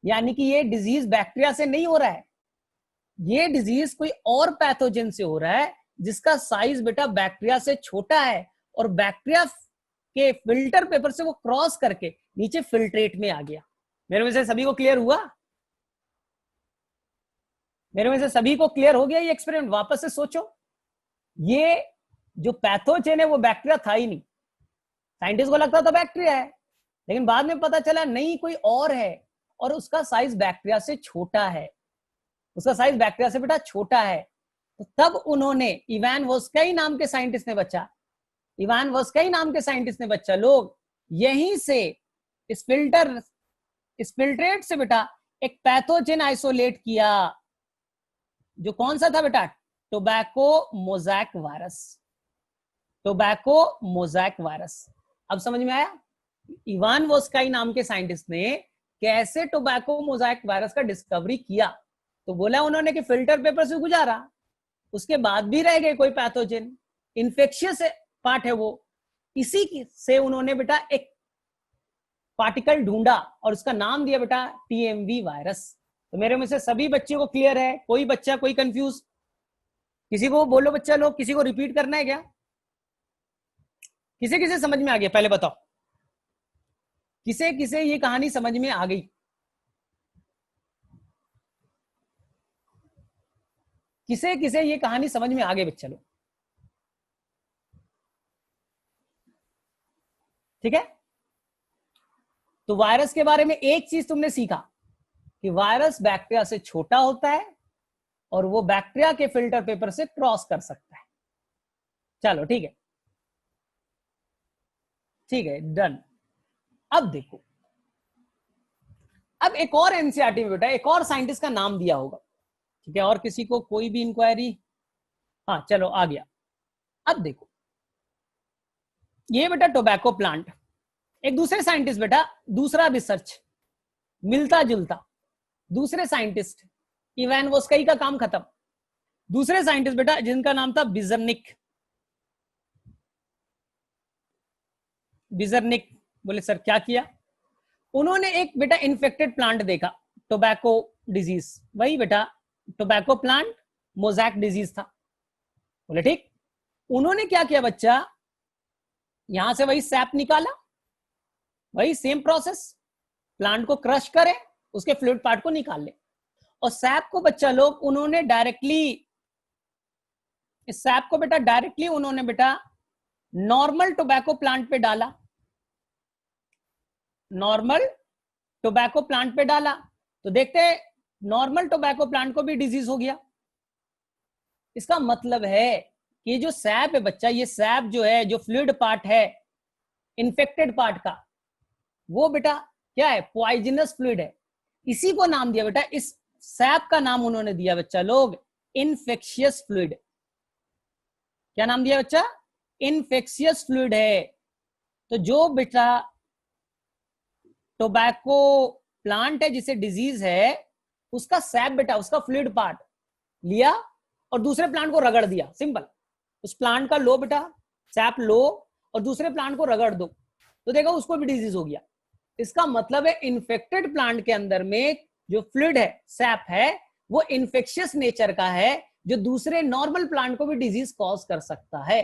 यानी कि ये डिजीज बैक्टीरिया से नहीं हो रहा है, ये डिजीज कोई और पैथोजन से हो रहा है जिसका साइज बेटा बैक्टीरिया से छोटा है, और बैक्टीरिया के फिल्टर पेपर से वो क्रॉस करके नीचे फिल्ट्रेट में आ गया। मेरे में से सभी को क्लियर हुआ? मेरे में से सभी को क्लियर हो गया ये एक्सपेरिमेंट? वापस से सोचो, ये जो पैथोजन है वो बैक्टीरिया था ही नहीं। साइंटिस्ट को लगता था बैक्टीरिया है, लेकिन बाद में पता चला नहीं, कोई और है, और उसका साइज बैक्टीरिया से छोटा है, उसका साइज बैक्टीरिया से बेटा छोटा है। तो तब उन्होंने इवान वोस्काई नाम के साइंटिस्ट ने बच्चा, इवान वोस्काई नाम के साइंटिस्ट ने बच्चा लोग यहीं से इस फिल्ट्रेट से बेटा एक पैथोजन आइसोलेट किया, जो कौन सा था बेटा? Tobacco mosaic virus. Tobacco mosaic virus. अब समझ में आया इवान वोस्काई नाम के साइंटिस्ट ने कैसे टोबैको मोज़ैक वायरस का डिस्कवरी किया? तो बोला उन्होंने कि फिल्टर पेपर से गुजारा, उसके बाद भी रह गए कोई पैथोजन, इन्फेक्शियस पार्ट है वो, इसी से उन्होंने बेटा एक पार्टिकल ढूंढा और उसका नाम दिया बेटा टीएमवी वायरस। तो मेरे में से सभी बच्चे को क्लियर है? कोई बच्चा कोई कंफ्यूज? किसी को बोलो बच्चा लोग, किसी को रिपीट करना है क्या? किसे किसे समझ में आ गया पहले बताओ, किसे किसे ये कहानी समझ में आ गई? किसे किसे ये कहानी समझ में आ गई बच्चा लोग? ठीक है, तो वायरस के बारे में एक चीज तुमने सीखा कि वायरस बैक्टीरिया से छोटा होता है और वो बैक्टीरिया के फिल्टर पेपर से क्रॉस कर सकता है। चलो ठीक है, ठीक है, डन। अब देखो, अब एक और एनसीईआरटी में बेटा एक और साइंटिस्ट का नाम दिया होगा, ठीक है? और किसी को कोई भी इंक्वायरी? हाँ चलो आ गया। अब देखो, ये बेटा टोबैको प्लांट, एक दूसरे साइंटिस्ट बेटा, दूसरा रिसर्च मिलता जुलता, दूसरे साइंटिस्ट, इवान वोस्काई का काम खत्म, दूसरे साइंटिस्ट बेटा जिनका नाम था बिजर्निक। बिजर्निक बोले सर क्या किया? उन्होंने एक बेटा इन्फेक्टेड प्लांट देखा, टोबैको डिजीज, वही बेटा टोबैको प्लांट मोज़ैक डिजीज था। बोले ठीक। उन्होंने क्या किया बच्चा, यहां से वही सैप निकाला, वही सेम प्रोसेस, प्लांट को क्रश करे, उसके फ्लूइड पार्ट को निकाल ले, और सैप को बच्चा लोग उन्होंने डायरेक्टली, इस सैप को बेटा डायरेक्टली उन्होंने बेटा नॉर्मल टोबैको प्लांट पे डाला, नॉर्मल टोबैको प्लांट पे डाला, तो देखते हैं नॉर्मल टोबैको प्लांट को भी डिजीज हो गया। इसका मतलब है कि जो सैप है बच्चा, ये सैप जो है, जो फ्लूइड पार्ट है इन्फेक्टेड पार्ट का, वो बेटा क्या है, पॉइजनस फ्लूइड है। इसी को नाम दिया बेटा, इस सैप का नाम उन्होंने दिया बच्चा लोग इन्फेक्शियस फ्लूइड। क्या नाम दिया बच्चा, इन्फेक्शियस फ्लूइड है। तो जो बेटा टोबैको प्लांट है जिसे डिजीज है, उसका सैप बेटा, उसका फ्लूइड पार्ट लिया और दूसरे प्लांट को रगड़ दिया, सिंपल। उस प्लांट का लो बेटा, सैप लो और दूसरे प्लांट को रगड़ दो, तो देखो उसको भी डिजीज हो गया। इसका मतलब है इन्फेक्टेड प्लांट के अंदर में जो फ्लूइड है, सैप है, वो इन्फेक्शियस नेचर का है, जो दूसरे नॉर्मल प्लांट को भी डिजीज कॉज कर सकता है।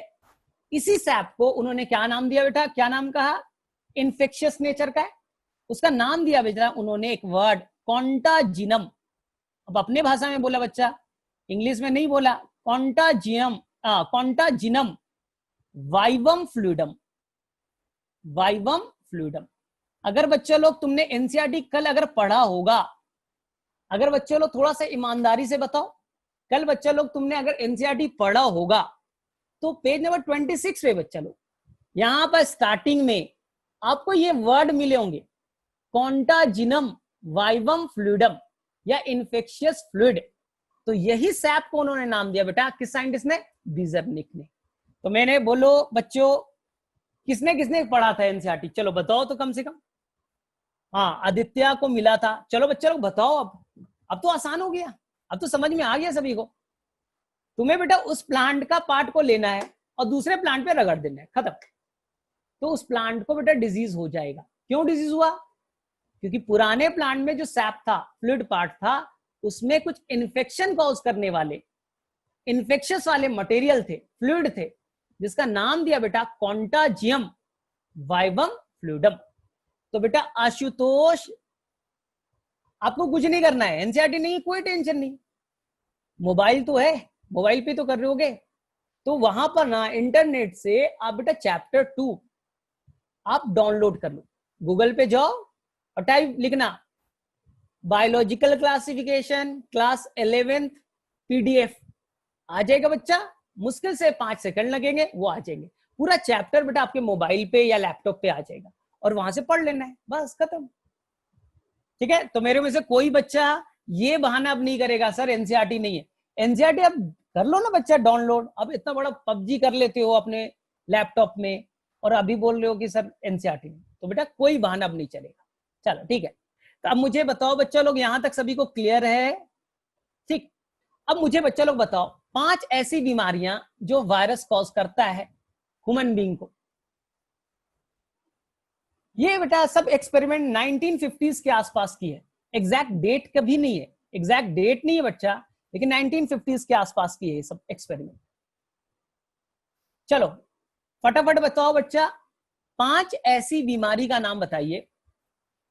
इसी सैप को उन्होंने क्या नाम दिया बेटा, क्या नाम कहा, इन्फेक्शियस नेचर का है। उसका नाम दिया बेटा उन्होंने एक वर्ड, कॉन्टाजिनम। अब अपने भाषा में बोला बच्चा, इंग्लिश में नहीं बोला, कॉन्टाजिनम वाइवम फ्लूइडम, वाइवम फ्लूइडम। अगर बच्चे लोग तुमने एनसीईआरटी कल अगर पढ़ा होगा, अगर बच्चे लोग थोड़ा सा ईमानदारी से बताओ, कल बच्चे लोग तुमने अगर एनसीईआरटी पढ़ा होगा तो पेज नंबर 26 पे बच्चा लोग यहां पर स्टार्टिंग में आपको ये वर्ड मिले होंगे, कॉन्टाजिनम वाइवम फ्लूइडम या इन्फेक्शियस फ्लूइड। तो यही सैप को उन्होंने नाम दिया बेटा, किस साइंटिस्ट ने, बीजरनिक ने। तो मैंने बोलो बच्चों, किसने किसने पढ़ा था एनसीईआरटी, चलो बताओ तो कम से कम। हाँ, आदित्य को मिला था। चलो बच्चे लोग बताओ, अब तो आसान हो गया, अब तो समझ में आ गया सभी को। तुम्हें बेटा उस प्लांट का पार्ट को लेना है और दूसरे प्लांट पे रगड़ देना है, खत्म। तो उस प्लांट को बेटा डिजीज हो जाएगा। क्यों डिजीज हुआ, क्योंकि पुराने प्लांट में जो सैप था, फ्लूइड पार्ट था, उसमें कुछ इन्फेक्शन कॉज करने वाले, इन्फेक्शियस वाले मटेरियल थे, फ्लूइड थे, जिसका नाम दिया बेटा कॉन्टाजियम वाइवम फ्लूइडम। तो बेटा आशुतोष, आपको कुछ नहीं करना है, एनसीईआरटी नहीं, कोई टेंशन नहीं, मोबाइल तो है, मोबाइल पे तो कर रहे होगे, तो वहां पर ना इंटरनेट से आप बेटा चैप्टर 2 आप डाउनलोड कर लो, गूगल पे जाओ और टाइप लिखना biological classification class 11th PDF, आ जाएगा बच्चा। मुश्किल से 5 सेकंड लगेंगे, वो आ जाएंगे। पूरा चैप्टर बेटा आपके मोबाइल पे या लैपटॉप पे आ जाएगा और वहां से पढ़ लेना है, बस खत्म। ठीक है, तो मेरे में से कोई बच्चा ये बहाना अब नहीं करेगा सर एनसीईआरटी नहीं है। एनसीईआरटी अब कर लो ना बच्चा डाउनलोड, अब इतना बड़ा पबजी कर लेते हो अपने लैपटॉप में और अभी बोल रहे हो कि सर एनसीईआरटी नहीं, तो बेटा कोई बहाना अब नहीं चलेगा। चलो ठीक है, तो अब मुझे बताओ बच्चा लोग, यहां तक सभी को क्लियर है, ठीक। अब मुझे बच्चा लोग बताओ 5 ऐसी बीमारियां जो वायरस कॉज करता है ह्यूमन बीइंग को। ये बेटा सब एक्सपेरिमेंट 1950s के आसपास की है, एग्जैक्ट डेट कभी नहीं है, एग्जैक्ट डेट नहीं है बच्चा, लेकिन 1950s के आसपास की है ये सब एक्सपेरिमेंट। चलो फटाफट बताओ बच्चा, 5 ऐसी बीमारी का नाम बताइए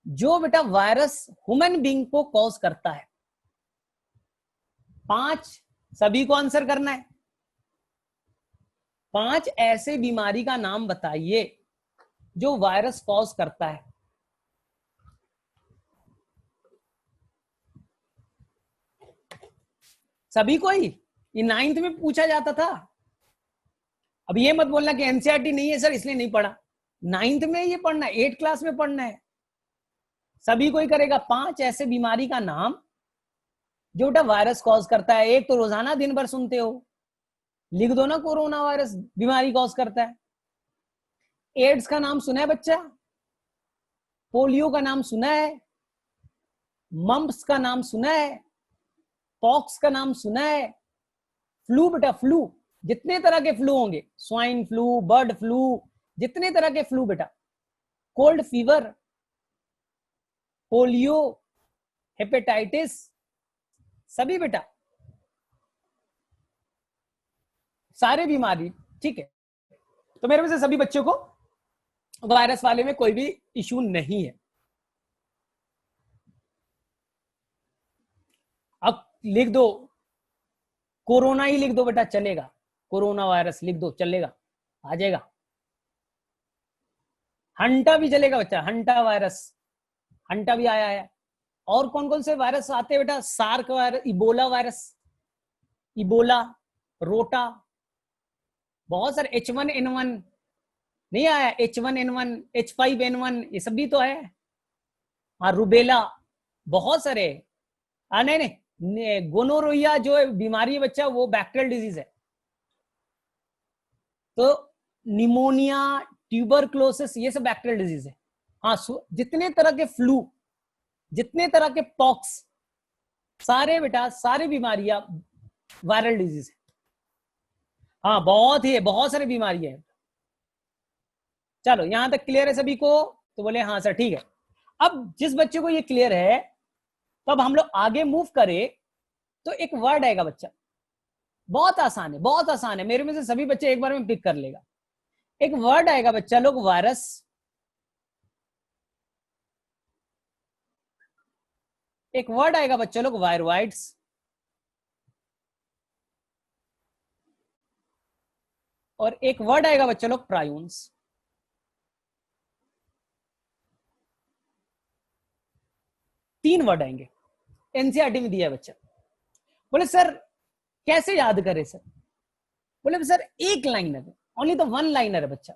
जो बेटा वायरस ह्यूमन बीइंग को कॉज करता है। 5 सभी को आंसर करना है। 5 ऐसे बीमारी का नाम बताइए जो वायरस कॉज करता है। सभी को ही, ये 9th में पूछा जाता था। अब ये मत बोलना कि एनसीईआरटी नहीं है सर इसलिए नहीं पढ़ा, 9th में ये पढ़ना है, 8th क्लास में पढ़ना है, सभी को ही करेगा। 5 ऐसे बीमारी का नाम जो बेटा वायरस कॉज करता है। एक तो रोजाना दिन भर सुनते हो, लिख दो ना, कोरोना वायरस बीमारी कॉज करता है। एड्स का नाम सुना है बच्चा, पोलियो का नाम सुना है, मम्प्स का नाम सुना है, पॉक्स का नाम सुना है, फ्लू बेटा, फ्लू जितने तरह के फ्लू होंगे, स्वाइन फ्लू, बर्ड फ्लू, जितने तरह के फ्लू बेटा, कोल्ड फीवर, पोलियो, हेपेटाइटिस, सभी बेटा, सारे बीमारी। ठीक है, तो मेरे में से सभी बच्चों को वायरस वाले में कोई भी इश्यू नहीं है। अब लिख दो, कोरोना ही लिख दो बेटा, चलेगा, कोरोना वायरस लिख दो, चलेगा, आ जाएगा। हंटा भी चलेगा बच्चा, हंटा वायरस, हंटा भी आया है। और कौन कौन से वायरस आते हैं बेटा, SARS virus, Ebola virus, Ebola, rota, बहुत सारे, H1N1 नहीं आया, H1N1, H5N1, ये सब भी तो है। हाँ, रुबेला, बहुत सारे। नहीं नहीं, गोनोरोइया जो बीमारी है बच्चा, वो बैक्टीरियल डिजीज है। तो निमोनिया, ट्यूबरक्लोसिस, ये सब बैक्टीरियल डिजीज है। हाँ, जितने तरह के फ्लू, जितने तरह के पॉक्स, सारे बेटा सारी बीमारियां वायरल डिजीज है। हाँ, बहुत ही है, बहुत सारी बीमारियां हैं। चलो, यहां तक क्लियर है सभी को? तो बोले हाँ सर, ठीक है। अब जिस बच्चे को ये क्लियर है, तो अब हम लोग आगे मूव करें, तो एक वर्ड आएगा बच्चा, बहुत आसान है, बहुत आसान है, मेरे में से सभी बच्चे एक बार में पिक कर लेगा। एक वर्ड आएगा बच्चा लोग, वायरस। एक वर्ड आएगा बच्चा लोग, वायरोइड्स। और एक वर्ड आएगा बच्चा लोग, प्रायून्स। तीन वर्ड आएंगे, एनसीईआरटी में दिया है बच्चा। बोले सर कैसे याद करें सर? बोले सर एक लाइनर है, ओनली तो वन लाइनर है बच्चा।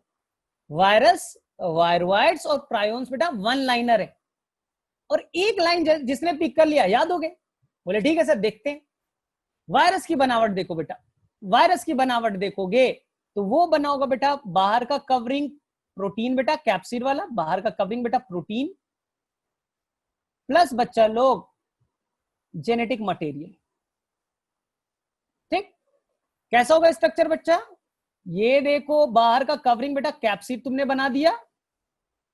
वायरस, वायरोइड्स और प्रायोन्स बेटा वन लाइनर है, और एक लाइन जिसने पिक कर लिया याद हो गए। बोले ठीक है सर, देखते हैं। वायरस की बनावट देखो बेटा, वायरस की बनावट देखोगे तो वो बना होगा बेटा, बाहर का कवरिंग प्रोटीन बेटा, कैप्सिड वाला बाहर का कवरिंग बेटा प्रोटीन, प्लस बच्चा लोग जेनेटिक मटेरियल। ठीक, कैसा होगा स्ट्रक्चर बच्चा? ये देखो, बाहर का कवरिंग बेटा कैप्सिड तुमने बना दिया,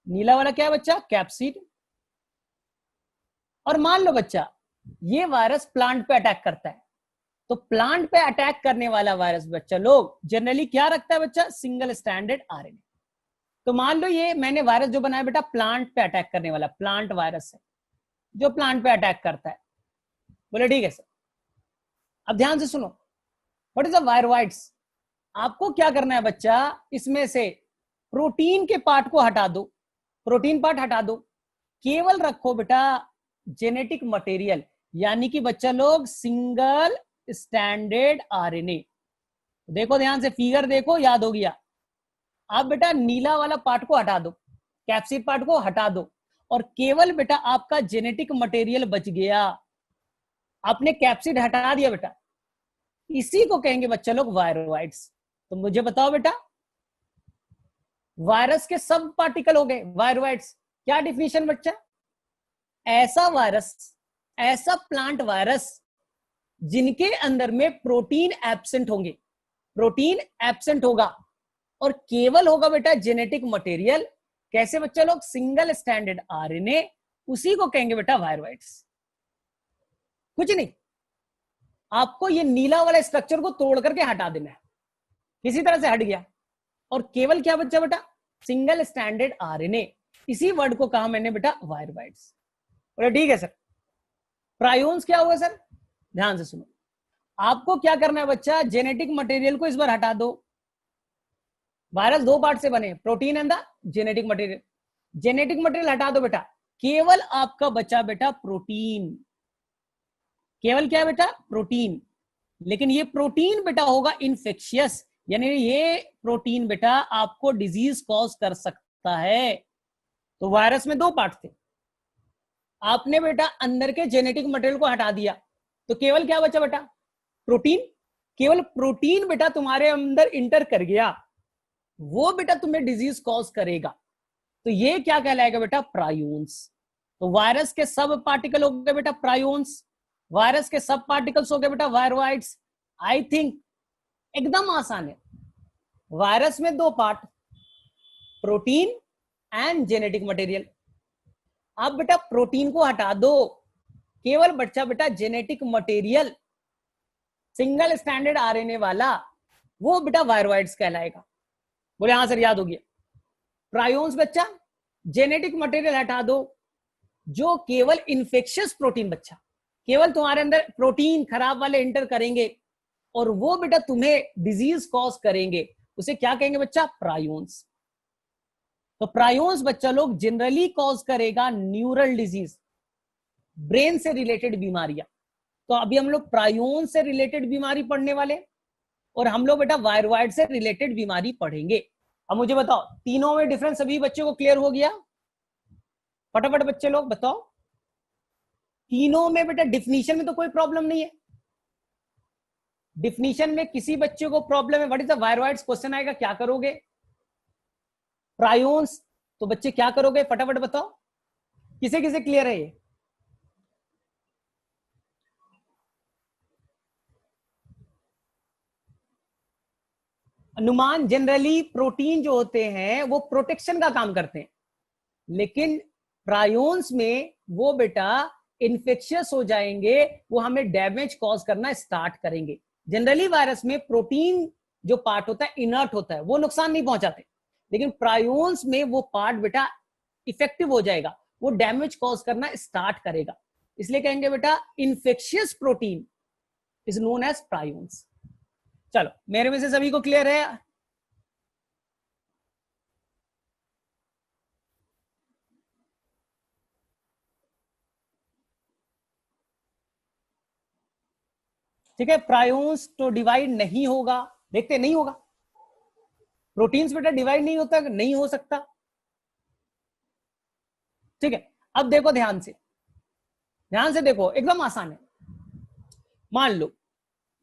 नीला वाला क्या है बच्चा? कैप्सिड। और मान लो बच्चा ये वायरस प्लांट पे अटैक करता है, तो प्लांट पे अटैक करने वाला वायरस बच्चा लोग जनरली क्या रखता है बच्चा? Single standard RNA. तो मान लो ये मैंने वायरस जो बनाया बेटा प्लांट पे अटैक करने वाला, प्लांट वायरस है जो प्लांट पे अटैक करता है। बोले ठीक है सर। अब ध्यान से सुनो, व्हाट इज द वायरोइड्स? आपको क्या करना है बच्चा, इसमें से प्रोटीन के पार्ट को हटा दो, प्रोटीन पार्ट हटा दो, केवल रखो बेटा जेनेटिक मटेरियल, यानी कि बच्चा लोग सिंगल स्टैंडर्ड आरएनए। देखो ध्यान से, फिगर देखो, याद हो गया। आप बेटा नीला वाला पार्ट को हटा दो, कैप्सिड पार्ट को हटा दो, और केवल बेटा आपका जेनेटिक मटेरियल बच गया। आपने कैप्सिड हटा दिया बेटा, इसी को कहेंगे बच्चा लोग वायरोइड्स। तो मुझे बताओ बेटा, वायरस के सब पार्टिकल हो गए वायरोइड्स। क्या डिफिनेशन बच्चा? ऐसा वायरस, ऐसा प्लांट वायरस जिनके अंदर में प्रोटीन एब्सेंट होंगे, प्रोटीन एब्सेंट होगा और केवल होगा बेटा जेनेटिक मटेरियल। कैसे बच्चा लोग? सिंगल स्टैंडर्ड आरएनए, उसी को कहेंगे बेटा वायरोइड्स। कुछ नहीं, आपको ये नीला वाला स्ट्रक्चर को तोड़ करके हटा देना है, किसी तरह से हट गया, और केवल क्या बच्चा बेटा? Single standard RNA. इसी वर्ड को कहा मैंने बेटा वायरोइड्स। बोले ठीक है सर। प्रायोन्स क्या होगा सर? ध्यान से सुनो, आपको क्या करना है बच्चा? जेनेटिक मटेरियल को इस बार हटा दो। वायरस दो पार्ट से बने, protein and the genetic material. Genetic material हटा दो बेटा, केवल आपका बचा बेटा प्रोटीन। केवल क्या बेटा? प्रोटीन। लेकिन ये प्रोटीन बेटा होगा इन्फेक्शियस, यानी ये प्रोटीन बेटा आपको डिजीज कॉज कर सकता है। तो वायरस में दो पार्ट थे, आपने बेटा अंदर के जेनेटिक मटेरियल को हटा दिया, तो केवल क्या बचा बेटा? प्रोटीन। केवल प्रोटीन बेटा तुम्हारे अंदर इंटर कर गया, वो बेटा तुम्हें डिजीज कॉज करेगा। तो ये क्या कहलाएगा बेटा? प्रायोन्स। तो वायरस के सब पार्टिकल हो गए बेटा प्रायोन्स, वायरस के सब पार्टिकल्स हो गए बेटा वायरोइड्स। आई थिंक एकदम आसान है। वायरस में दो part, protein and genetic material. आप बेटा प्रोटीन को हटा दो, केवल बच्चा बेटा genetic material, single standard RNA वाला, वो बेटा वायरोइड्स कहलाएगा। बोले हाँ सर, याद हो गया। प्रायोन्स बच्चा जेनेटिक मटेरियल हटा दो, जो केवल इन्फेक्शियस प्रोटीन बच्चा, केवल तुम्हारे अंदर प्रोटीन खराब वाले इंटर करेंगे और वो बेटा तुम्हें डिजीज कॉज करेंगे, उसे क्या कहेंगे बच्चा? प्रायोन्स। तो प्रायोन्स बच्चा लोग जनरली कॉज करेगा न्यूरल डिजीज, ब्रेन से रिलेटेड बीमारियां। तो अभी हम लोग प्रायोन से रिलेटेड बीमारी पढ़ने वाले, और हम लोग बेटा वायरोइड से रिलेटेड बीमारी पढ़ेंगे। अब मुझे बताओ, तीनों में डिफरेंस सभी बच्चों को क्लियर हो गया? फटाफट बच्चे लोग बताओ। तीनों में बेटा डिफिनीशन में तो कोई प्रॉब्लम नहीं है। डिफिनीशन में किसी बच्चे को प्रॉब्लम है, what is the viroids question आएगा, क्या करोगे? प्रायोन्स, तो बच्चे क्या करोगे फटाफट बताओ, किसे किसे क्लियर है ये? अनुमान, जनरली प्रोटीन जो होते हैं वो प्रोटेक्शन का काम करते हैं, लेकिन प्रायोन्स में वो बेटा इन्फेक्शियस हो जाएंगे, वो हमें डैमेज कॉज करना स्टार्ट करेंगे। जनरली वायरस में प्रोटीन जो पार्ट होता है इनर्ट होता है, वो नुकसान नहीं पहुंचाते, लेकिन प्रायोन्स में वो पार्ट बेटा इफेक्टिव हो जाएगा, वो डैमेज कॉज करना स्टार्ट करेगा, इसलिए कहेंगे बेटा infectious protein is known as prions. चलो मेरे में से सभी को क्लियर है? ठीक है, प्रायोन्स तो डिवाइड नहीं होगा, देखते नहीं होगा, प्रोटीन्स बेटा डिवाइड नहीं होता, नहीं हो सकता। ठीक है, अब देखो ध्यान से, ध्यान से देखो, एकदम आसान है। मान लो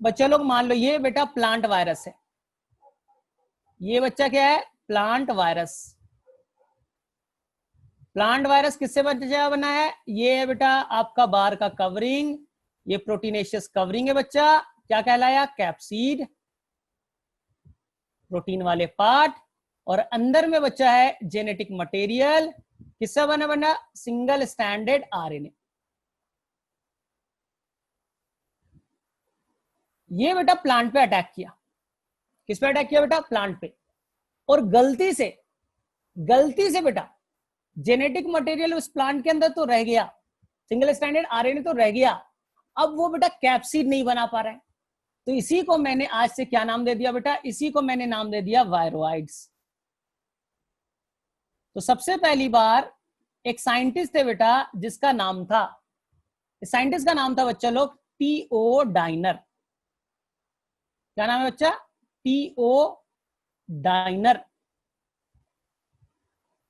बच्चे लोग, मान लो ये बेटा प्लांट वायरस है, ये बच्चा क्या है? Plant virus. प्लांट वायरस किससे बच्चा बना है? ये है बेटा आपका बार का कवरिंग, ये प्रोटीनेशियस कवरिंग है बच्चा, क्या कहलाया? कैप्सिड, प्रोटीन वाले पार्ट, और अंदर में बच्चा है जेनेटिक मटेरियल, किससे बना? Single standard RNA. ये बेटा प्लांट पे अटैक किया, किस पे अटैक किया बेटा? प्लांट पे, और गलती से बेटा जेनेटिक मटेरियल उस प्लांट के अंदर तो रह गया, सिंगल स्टैंडर्ड आरएनए तो रह गया, अब वो बेटा कैप्सिड नहीं बना पा रहा है, तो इसी को मैंने आज से क्या नाम दे दिया बेटा? इसी को मैंने नाम दे दिया वायरोइड्स। तो सबसे पहली बार एक साइंटिस्ट थे बेटा जिसका नाम था, साइंटिस्ट का नाम था बच्चा लोग टी.ओ. डाइनर। क्या नाम है बच्चा? टी.ओ. डाइनर।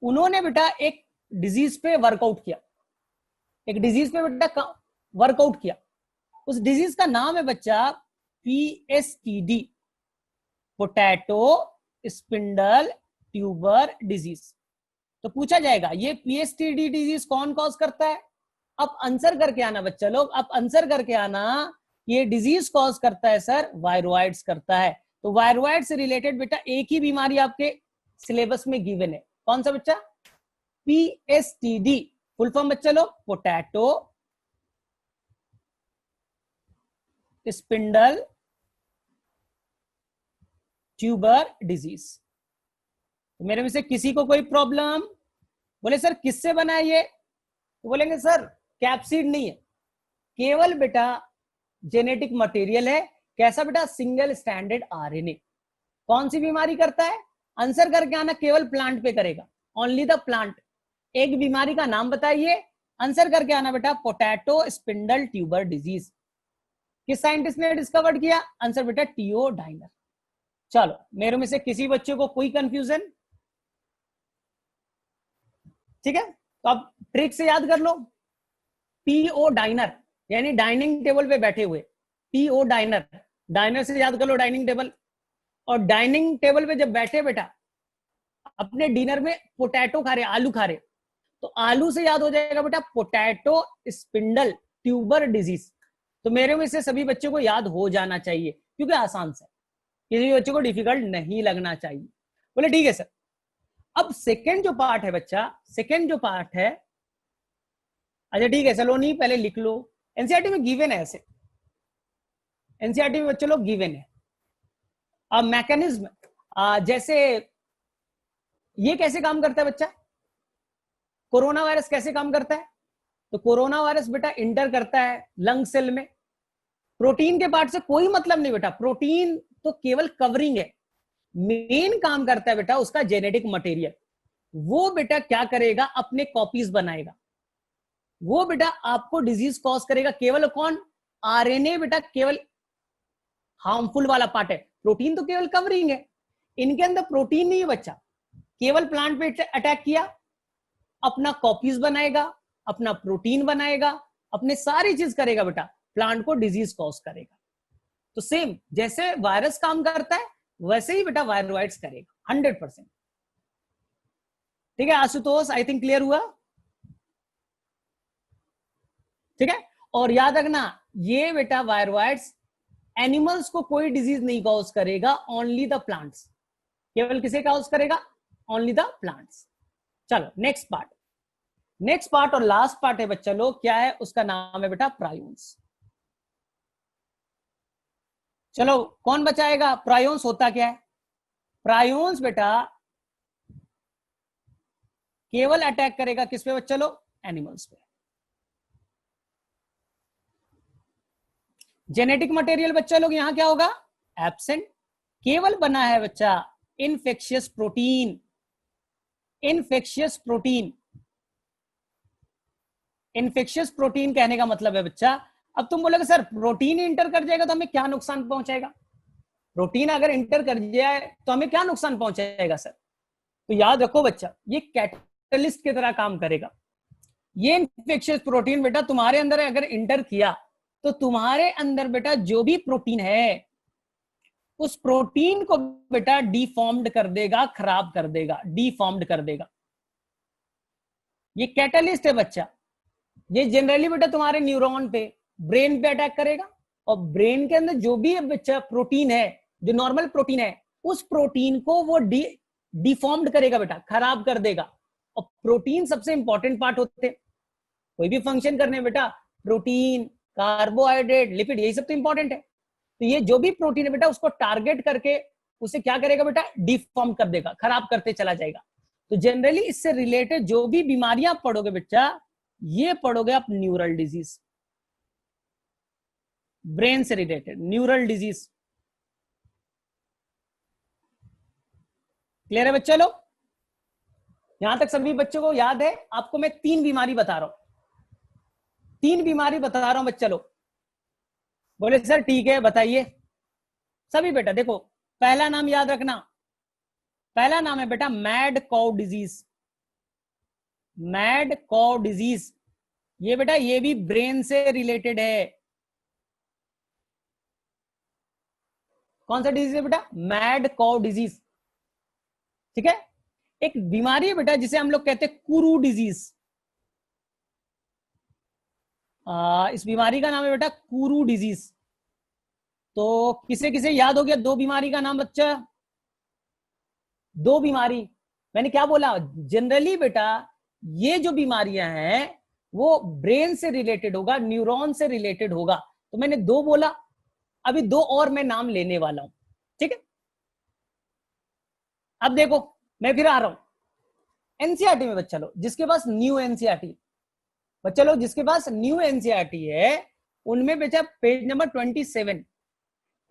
उन्होंने बेटा एक डिजीज पे वर्कआउट किया, एक डिजीज पे बेटा वर्कआउट किया, उस डिजीज का नाम है बच्चा पीएसटीडी, पोटैटो स्पिंडल ट्यूबर डिजीज। तो पूछा जाएगा ये पीएसटीडी डिजीज कौन कॉज करता है? अब आंसर करके आना बच्चा लोग, अब आंसर करके आना, ये डिजीज कॉज करता है सर वायरोइड्स करता है। तो वायरोइड से रिलेटेड बेटा एक ही बीमारी आपके सिलेबस में गिवन है, कौन सा बच्चा? पीएसटीडी, फुल फॉर्म बच्चा लोग पोटैटो स्पिंडल ट्यूबर डिजीज। तो मेरे में से किसी को कोई प्रॉब्लम? बोले सर किससे बना है ये? तो बोलेंगे सर कैप्सिड नहीं है, केवल बेटा जेनेटिक मटेरियल है। कैसा बेटा? Single standard RNA. कौन सी बीमारी करता है? आंसर करके आना, केवल प्लांट पे करेगा, ओनली द प्लांट। एक बीमारी का नाम बताइए, आंसर करके आना बेटा पोटैटो स्पिंडल ट्यूबर डिजीज। किस साइंटिस्ट ने डिस्कवर्ड किया? आंसर बेटा टी.ओ. डाइनर। चलो मेरे में से किसी बच्चे को कोई कंफ्यूजन? ठीक है, तो अब ट्रिक से याद कर लो, टी.ओ. डाइनर यानी डाइनिंग टेबल पे बैठे हुए, टी.ओ. डाइनर, डाइनर से याद कर लो डाइनिंग टेबल, और डाइनिंग टेबल पे जब बैठे बेटा अपने डिनर में पोटैटो खा रहे, आलू खा रहे, तो आलू से याद हो जाएगा बेटा पोटैटो स्पिंडल ट्यूबर डिजीज। तो मेरे में से सभी बच्चों को याद हो जाना चाहिए, क्योंकि आसान से, किसी बच्चे को डिफिकल्ट नहीं लगना चाहिए। बोले ठीक है सर। अब सेकंड जो पार्ट है बच्चा, सेकंड जो पार्ट है, अच्छा ठीक है चलो, नहीं पहले लिख लो, एनसीईआरटी में गिवन है, ऐसे एनसीईआरटी में बच्चे लोग गिवन है। अब मैकेनिज्म, जैसे ये कैसे काम करता है बच्चा? कोरोना वायरस कैसे काम करता है? तो कोरोना वायरस बेटा इंटर करता है लंग सेल में, प्रोटीन के पार्ट से कोई मतलब नहीं बेटा, प्रोटीन तो केवल कवरिंग है, मेन काम करता है बेटा उसका जेनेटिक मटेरियल। वो बेटा क्या करेगा? अपने कॉपीज बनाएगा, वो बेटा आपको डिजीज कॉज करेगा। केवल कौन? आरएनए बेटा केवल हार्मफुल वाला पार्ट है, प्रोटीन तो केवल कवरिंग है। इनके अंदर प्रोटीन नहीं है बच्चा, केवल प्लांट पे अटैक किया, अपना कॉपीज बनाएगा, अपना प्रोटीन बनाएगा, अपने सारी चीज करेगा बेटा, प्लांट को डिजीज कॉज करेगा। तो सेम जैसे वायरस काम करता है वैसे ही बेटा वायरोइड्स करेगा 100%। ठीक है आशुतोष, आई थिंक क्लियर हुआ। ठीक है, और याद रखना ये बेटा वायरोइड्स एनिमल्स को कोई डिजीज नहीं कॉज करेगा, ओनली द प्लांट्स। केवल किसे कॉज करेगा? Only the plants. चलो नेक्स्ट पार्ट, नेक्स्ट पार्ट और लास्ट पार्ट है बच्चा लोग, क्या है उसका नाम है बेटा प्रायोन्स। चलो कौन बचाएगा? प्रायोन्स होता क्या है? प्रायोन्स बेटा केवल अटैक करेगा किस पे बच्चा लोग? एनिमल्स पे। जेनेटिक मटेरियल बच्चा लोग यहां क्या होगा? एब्सेंट। केवल बना है बच्चा इनफेक्शियस प्रोटीन। इनफेक्शियस प्रोटीन, इनफेक्शियस प्रोटीन कहने का मतलब है बच्चा, अब तुम बोलोगे सर प्रोटीन इंटर कर जाएगा तो हमें क्या नुकसान पहुंचाएगा? प्रोटीन अगर इंटर कर जाए तो हमें क्या नुकसान पहुंचाएगा सर? तो याद रखो बच्चा, ये कैटलिस्ट की तरह काम करेगा। ये इन्फेक्शियस प्रोटीन बेटा तुम्हारे अंदर अगर इंटर किया तो तुम्हारे अंदर बेटा जो भी प्रोटीन है उस प्रोटीन को बेटा डिफॉर्म्ड कर देगा, खराब कर देगा, डिफॉर्म्ड कर देगा। ये कैटलिस्ट है बच्चा। ये जनरली बेटा तुम्हारे न्यूरॉन पे, ब्रेन पे अटैक करेगा, और ब्रेन के अंदर जो भी बच्चा प्रोटीन है, जो नॉर्मल प्रोटीन है, उस प्रोटीन को वो डिफॉर्म्ड करेगा बेटा, खराब कर देगा। और प्रोटीन सबसे इंपॉर्टेंट पार्ट होते, कोई भी फंक्शन करने बेटा प्रोटीन, कार्बोहाइड्रेट, लिपिड, यही सब तो इंपॉर्टेंट है। तो ये जो भी प्रोटीन है बेटा उसको टारगेट करके उसे क्या करेगा बेटा? डिफॉर्म कर देगा, खराब करते चला जाएगा। तो जनरली इससे रिलेटेड जो भी बीमारियां पढ़ोगे बच्चा, ये पढ़ोगे आप न्यूरल डिजीज, ब्रेन से रिलेटेड न्यूरल डिजीज। क्लियर है बच्चा लोग? यहां तक सभी बच्चों को याद है? आपको मैं 3 बीमारी बता रहा हूं, 3 बीमारी बता रहा हूं बच्चा लोग। बोले सर ठीक है बताइए सभी बेटा। देखो पहला नाम याद रखना, पहला नाम है बेटा mad cow disease. Mad cow disease, ये बेटा ये भी ब्रेन से रिलेटेड है। कौन सा डिजीज है बेटा? Mad cow disease. ठीक है, एक बीमारी है बेटा जिसे हम लोग कहते हैं कुरू डिजीज। इस बीमारी का नाम है बेटा कुरू डिजीज। तो किसे किसे याद हो गया 2 बीमारी का नाम बच्चा? 2 बीमारी मैंने क्या बोला? जनरली बेटा ये जो बीमारियां हैं वो ब्रेन से रिलेटेड होगा, न्यूरॉन से रिलेटेड होगा। तो मैंने 2 बोला, अभी 2 और मैं नाम लेने वाला हूं। ठीक है, अब देखो मैं फिर आ रहा हूं एनसीईआरटी में बच्चा लोग, जिसके पास न्यू एनसीईआरटी, बच्चा लोग जिसके पास न्यू एनसीईआरटी है उनमें बेटा पेज नंबर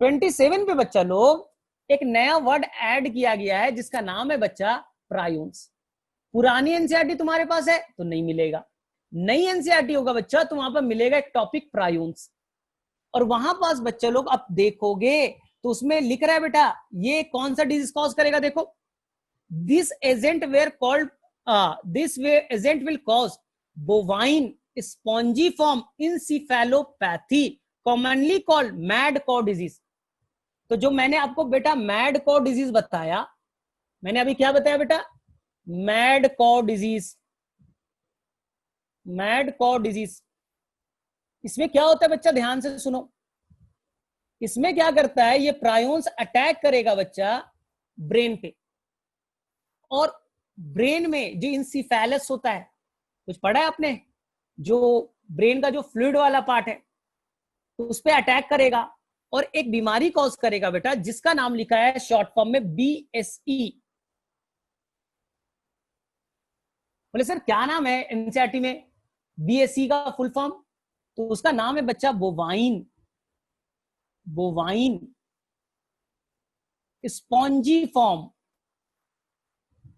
27 पे बच्चा लोग एक नया वर्ड ऐड किया गया है जिसका नाम है बच्चा प्रायोन्स। पुरानी एनसीईआरटी तुम्हारे पास है तो नहीं मिलेगा, नई एनसीईआरटी होगा बच्चा तो वहां पर मिलेगा एक टॉपिक प्रायोन्स। और वहां पास बच्चे लोग अब देखोगे तो उसमें लिख रहा है बेटा ये कौन सा डिजीज कॉज करेगा। देखो this agent were called this way agent will cause bovine spongiform encephalopathy commonly called mad cow disease. तो जो मैंने आपको बेटा मैड कॉ डिजीज बताया, मैंने अभी क्या बताया बेटा? Mad cow disease. Mad cow disease इसमें क्या होता है बच्चा? ध्यान से सुनो, इसमें क्या करता है, ये प्रायोन्स अटैक करेगा बच्चा ब्रेन पे, और ब्रेन में जो इंसिफेलस होता है, कुछ पढ़ा है आपने? जो ब्रेन का जो फ्लूइड वाला पार्ट है तो उस पर अटैक करेगा और एक बीमारी कॉज करेगा बेटा जिसका नाम लिखा है शॉर्ट फॉर्म में BSE। बोले सर क्या नाम है एनसीईआरटी में BSE का फुल फॉर्म? तो उसका नाम है बच्चा bovine, bovine spongy form.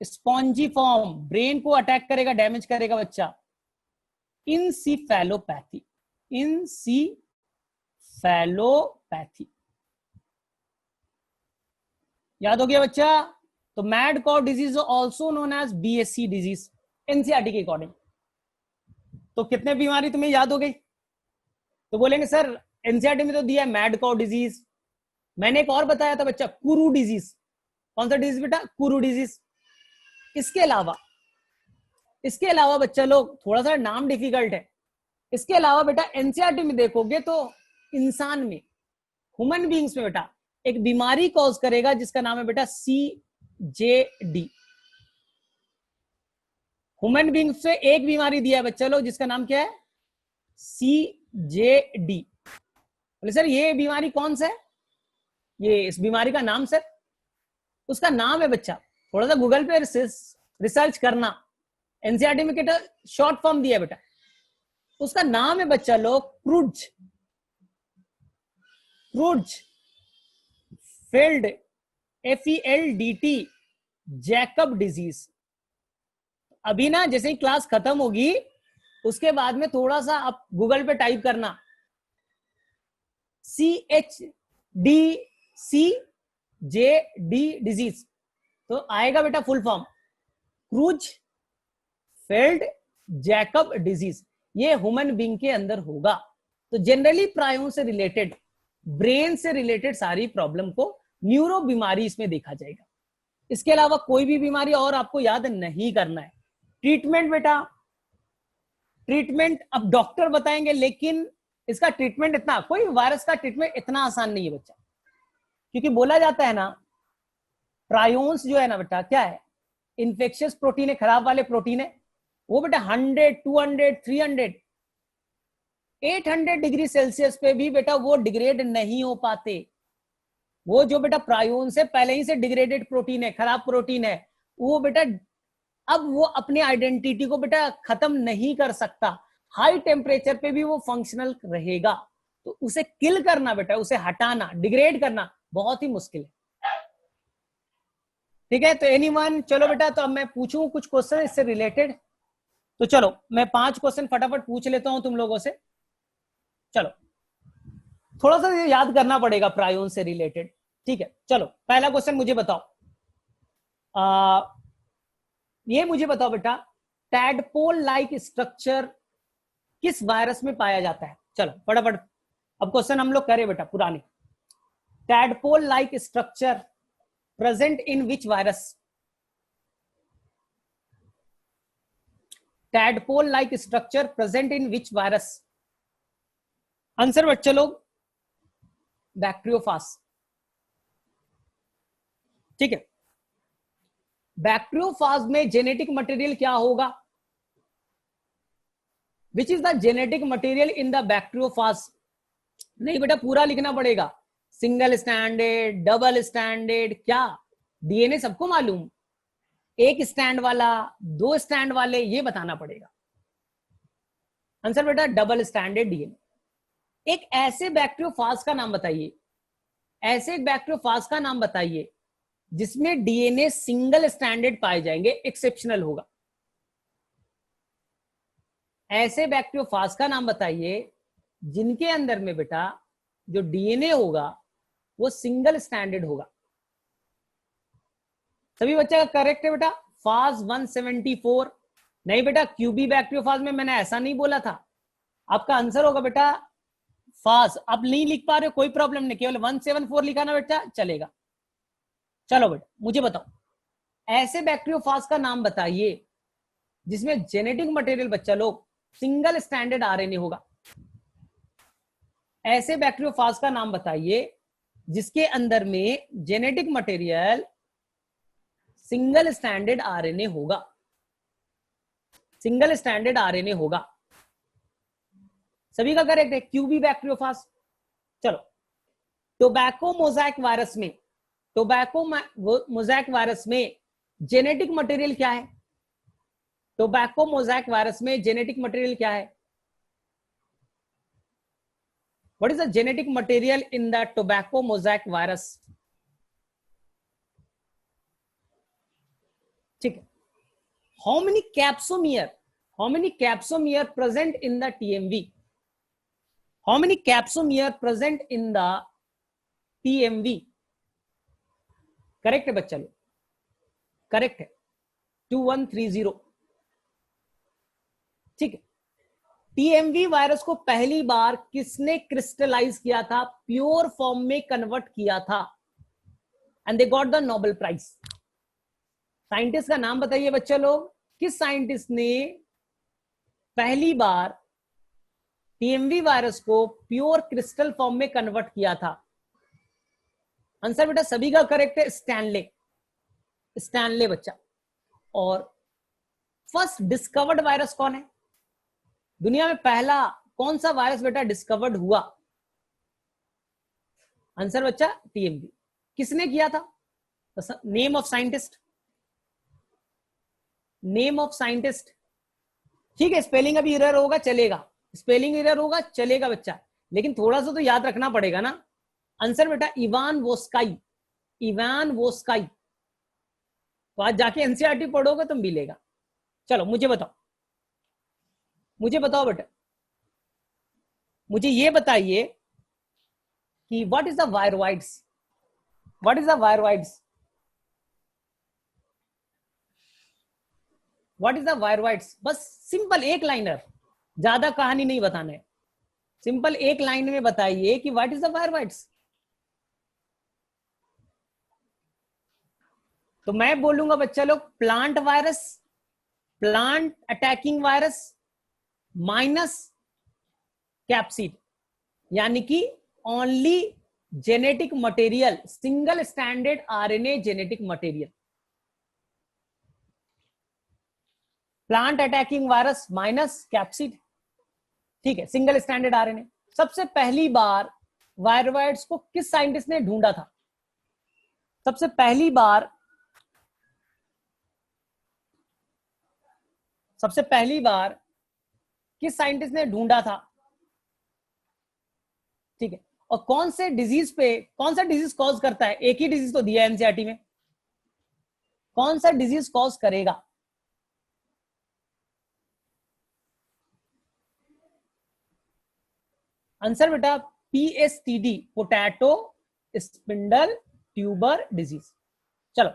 Spongy form brain को अटैक करेगा, डैमेज करेगा बच्चा। इंसिफेलोपैथी, इंसिफेलोपैथी याद हो गया बच्चा? तो mad cow disease also known as BSE disease. NCERT के अकॉर्डिंग। तो कितने बीमारी तुम्हें याद हो गई? तो बोलेंगे सर एनसीईआरटी में तो दिया है मैड काउ डिजीज, मैंने एक और बताया था बच्चा कुरू डिजीज। कौन सा डिजीज बेटा? कुरू डिजीज। इसके अलावा बच्चा लोग, थोड़ा सा नाम डिफिकल्ट है, इसके अलावा बेटा एनसीईआरटी में देखोगे तो इंसान में, ह्यूमन बींग्स में बेटा एक बीमारी कॉज करेगा जिसका नाम है बेटा CJD। ह्यूमन बींग्स से एक बीमारी दिया है बच्चा लोग जिसका नाम क्या है? CJD। बोले सर ये बीमारी कौन सा है? ये इस बीमारी का नाम सर, उसका नाम है बच्चा, थोड़ा सा गूगल पे रिसर्च करना, एनसीईआरटी में क्या शॉर्ट फॉर्म दिया है बेटा, उसका नाम है बच्चा लोग cruise failed FELDT Jacob disease. अभी ना जैसे ही क्लास खत्म होगी उसके बाद में थोड़ा सा आप गूगल पे टाइप करना CHDCJD डिजीज, तो आएगा बेटा full form cruise failed Jacob disease. ये ह्यूमन बींग के अंदर होगा। तो जनरली प्रायों से रिलेटेड, ब्रेन से रिलेटेड सारी प्रॉब्लम को न्यूरो बीमारी इसमें देखा जाएगा। इसके अलावा कोई भी बीमारी और आपको याद नहीं करना है। ट्रीटमेंट बेटा, ट्रीटमेंट अब डॉक्टर बताएंगे, लेकिन इसका ट्रीटमेंट इतना, कोई वायरस का ट्रीटमेंट इतना आसान नहीं है बच्चा, क्योंकि बोला जाता है ना प्रायोन्स जो है ना बेटा क्या है, इन्फेक्शियस प्रोटीन है, खराब वाले प्रोटीन है, वो बेटा 100, 200, 300, 800 डिग्री सेल्सियस पे भी बेटा वो डिग्रेड नहीं हो पाते। वो जो बेटा प्रायोन से पहले ही से डिग्रेडेड प्रोटीन है, खराब प्रोटीन है, वो बेटा अब वो अपनी आइडेंटिटी को बेटा खत्म नहीं कर सकता, हाई टेम्परेचर पे भी वो फंक्शनल रहेगा। तो उसे किल करना बेटा, उसे हटाना, डिग्रेड करना बहुत ही मुश्किल है। ठीक है, तो एनीवन, चलो बेटा, तो अब मैं पूछूं कुछ क्वेश्चन इससे रिलेटेड। तो चलो मैं 5 क्वेश्चन फटाफट पूछ लेता हूं तुम लोगों से। चलो थोड़ा सा याद करना पड़ेगा प्रायोन से रिलेटेड। ठीक है, चलो पहला क्वेश्चन मुझे बताओ, ये मुझे बताओ बेटा, टैडपोल लाइक स्ट्रक्चर किस वायरस में पाया जाता है? चलो फटाफट अब क्वेश्चन हम लोग करें बेटा पुराने। Tadpole like structure present in which virus? Tadpole like structure present in which virus? Answer बच्चे लोग बैक्टीरियोफाज। ठीक है, बैक्टीरियोफाज में जेनेटिक मटेरियल क्या होगा? Which is the genetic material in the bacteriophage? नहीं बेटा पूरा लिखना पड़ेगा, सिंगल स्टैंडर्ड, डबल स्टैंडर्ड, क्या डीएनए सबको मालूम, एक स्टैंड वाला, 2 स्टैंड वाले, ये बताना पड़ेगा। आंसर बेटा डबल स्टैंडर्ड डीएनए। एक ऐसे बैक्टीरियोफाज का नाम बताइए, ऐसे एक बैक्टीरियोफाज का नाम बताइए जिसमें डीएनए सिंगल स्टैंडर्ड पाए जाएंगे, एक्सेप्शनल होगा। ऐसे बैक्टीरियोफाज का नाम बताइए जिनके अंदर में बेटा जो डीएनए होगा वो सिंगल स्टैंडर्ड होगा। सभी बच्चा का करेक्ट है बेटा, फाज 174। नहीं बेटा क्यूबी बैक्टीरियोफाज में मैंने ऐसा नहीं बोला था। आपका आंसर होगा बेटा फाज। आप नहीं लिख पा रहे हो कोई प्रॉब्लम नहीं, केवल 174 लिखा ना बेटा चलेगा। चलो बेटा मुझे बताओ, ऐसे बैक्टीरियोफाज का नाम बताइए जिसमें जेनेटिक मटेरियल बच्चा लोग सिंगल स्टैंडर्ड आरएनए होगा। ऐसे बैक्टीरियोफाज का नाम बताइए जिसके अंदर में genetic material single standard RNA होगा, सिंगल स्टैंडर्ड आरएनए होगा। सभी का करेक्ट है, क्यूबी बैक्टीरियोफाज। चलो टोबैको मोज़ेक वायरस में, टोबैको मोज़ेक वायरस में जेनेटिक मटेरियल क्या है? टोबैको मोज़ेक वायरस में जेनेटिक मटेरियल क्या है? What is the genetic material in the tobacco mosaic virus? ठीक है, how many capsomere present in the TMV? How many capsomere present in the TMV? Correct है बच्चा लोग, करेक्ट है 2130। ठीक है। टीएमवी वायरस को पहली बार किसने क्रिस्टलाइज किया था, प्योर फॉर्म में कन्वर्ट किया था, and they got the Nobel prize. Scientist का नाम बताइए बच्चे लोग, किस साइंटिस्ट ने पहली बार टीएमवी वायरस को प्योर क्रिस्टल फॉर्म में कन्वर्ट किया था? आंसर बेटा सभी का करेक्ट है, स्टैनले, स्टैनले बच्चा। और फर्स्ट डिस्कवर्ड वायरस कौन है? दुनिया में पहला कौन सा वायरस बेटा डिस्कवर्ड हुआ? आंसर बच्चा टीएमवी। किसने किया था? Name of scientist, name of scientist. ठीक है, स्पेलिंग अभी एरर होगा चलेगा, स्पेलिंग एरर होगा चलेगा बच्चा, लेकिन थोड़ा सा तो याद रखना पड़ेगा ना। आंसर बेटा इवान वोस्काई, इवान वोस्काई। तो आज जाके एनसीईआरटी पढ़ोगे तो मिलेगा। चलो मुझे बताओ, मुझे बताओ बेटा, मुझे ये बताइए कि what is the viroids, what is the viroids, what is the viroids? बस सिंपल एक लाइनर, ज्यादा कहानी नहीं बताना है, सिंपल एक लाइन में बताइए कि व्हाट इज द वायरवाइड्स। तो मैं बोलूंगा बच्चा लोग plant virus, plant attacking virus minus capsid, यानी कि only genetic material, single standard RNA genetic material. Plant attacking virus minus capsid, ठीक है, सिंगल स्टैंडर्ड आरएनए। सबसे पहली बार वायरवाइड्स को किस साइंटिस्ट ने ढूंढा था? सबसे पहली बार, सबसे पहली बार किस साइंटिस्ट ने ढूंढा था? ठीक है, और कौन से डिजीज पे, कौन सा डिजीज कॉज करता है? एक ही डिजीज तो दिया है एनसीईआरटी में, कौन सा डिजीज कॉज करेगा? आंसर बेटा PSTD, potato spindle tuber disease. चलो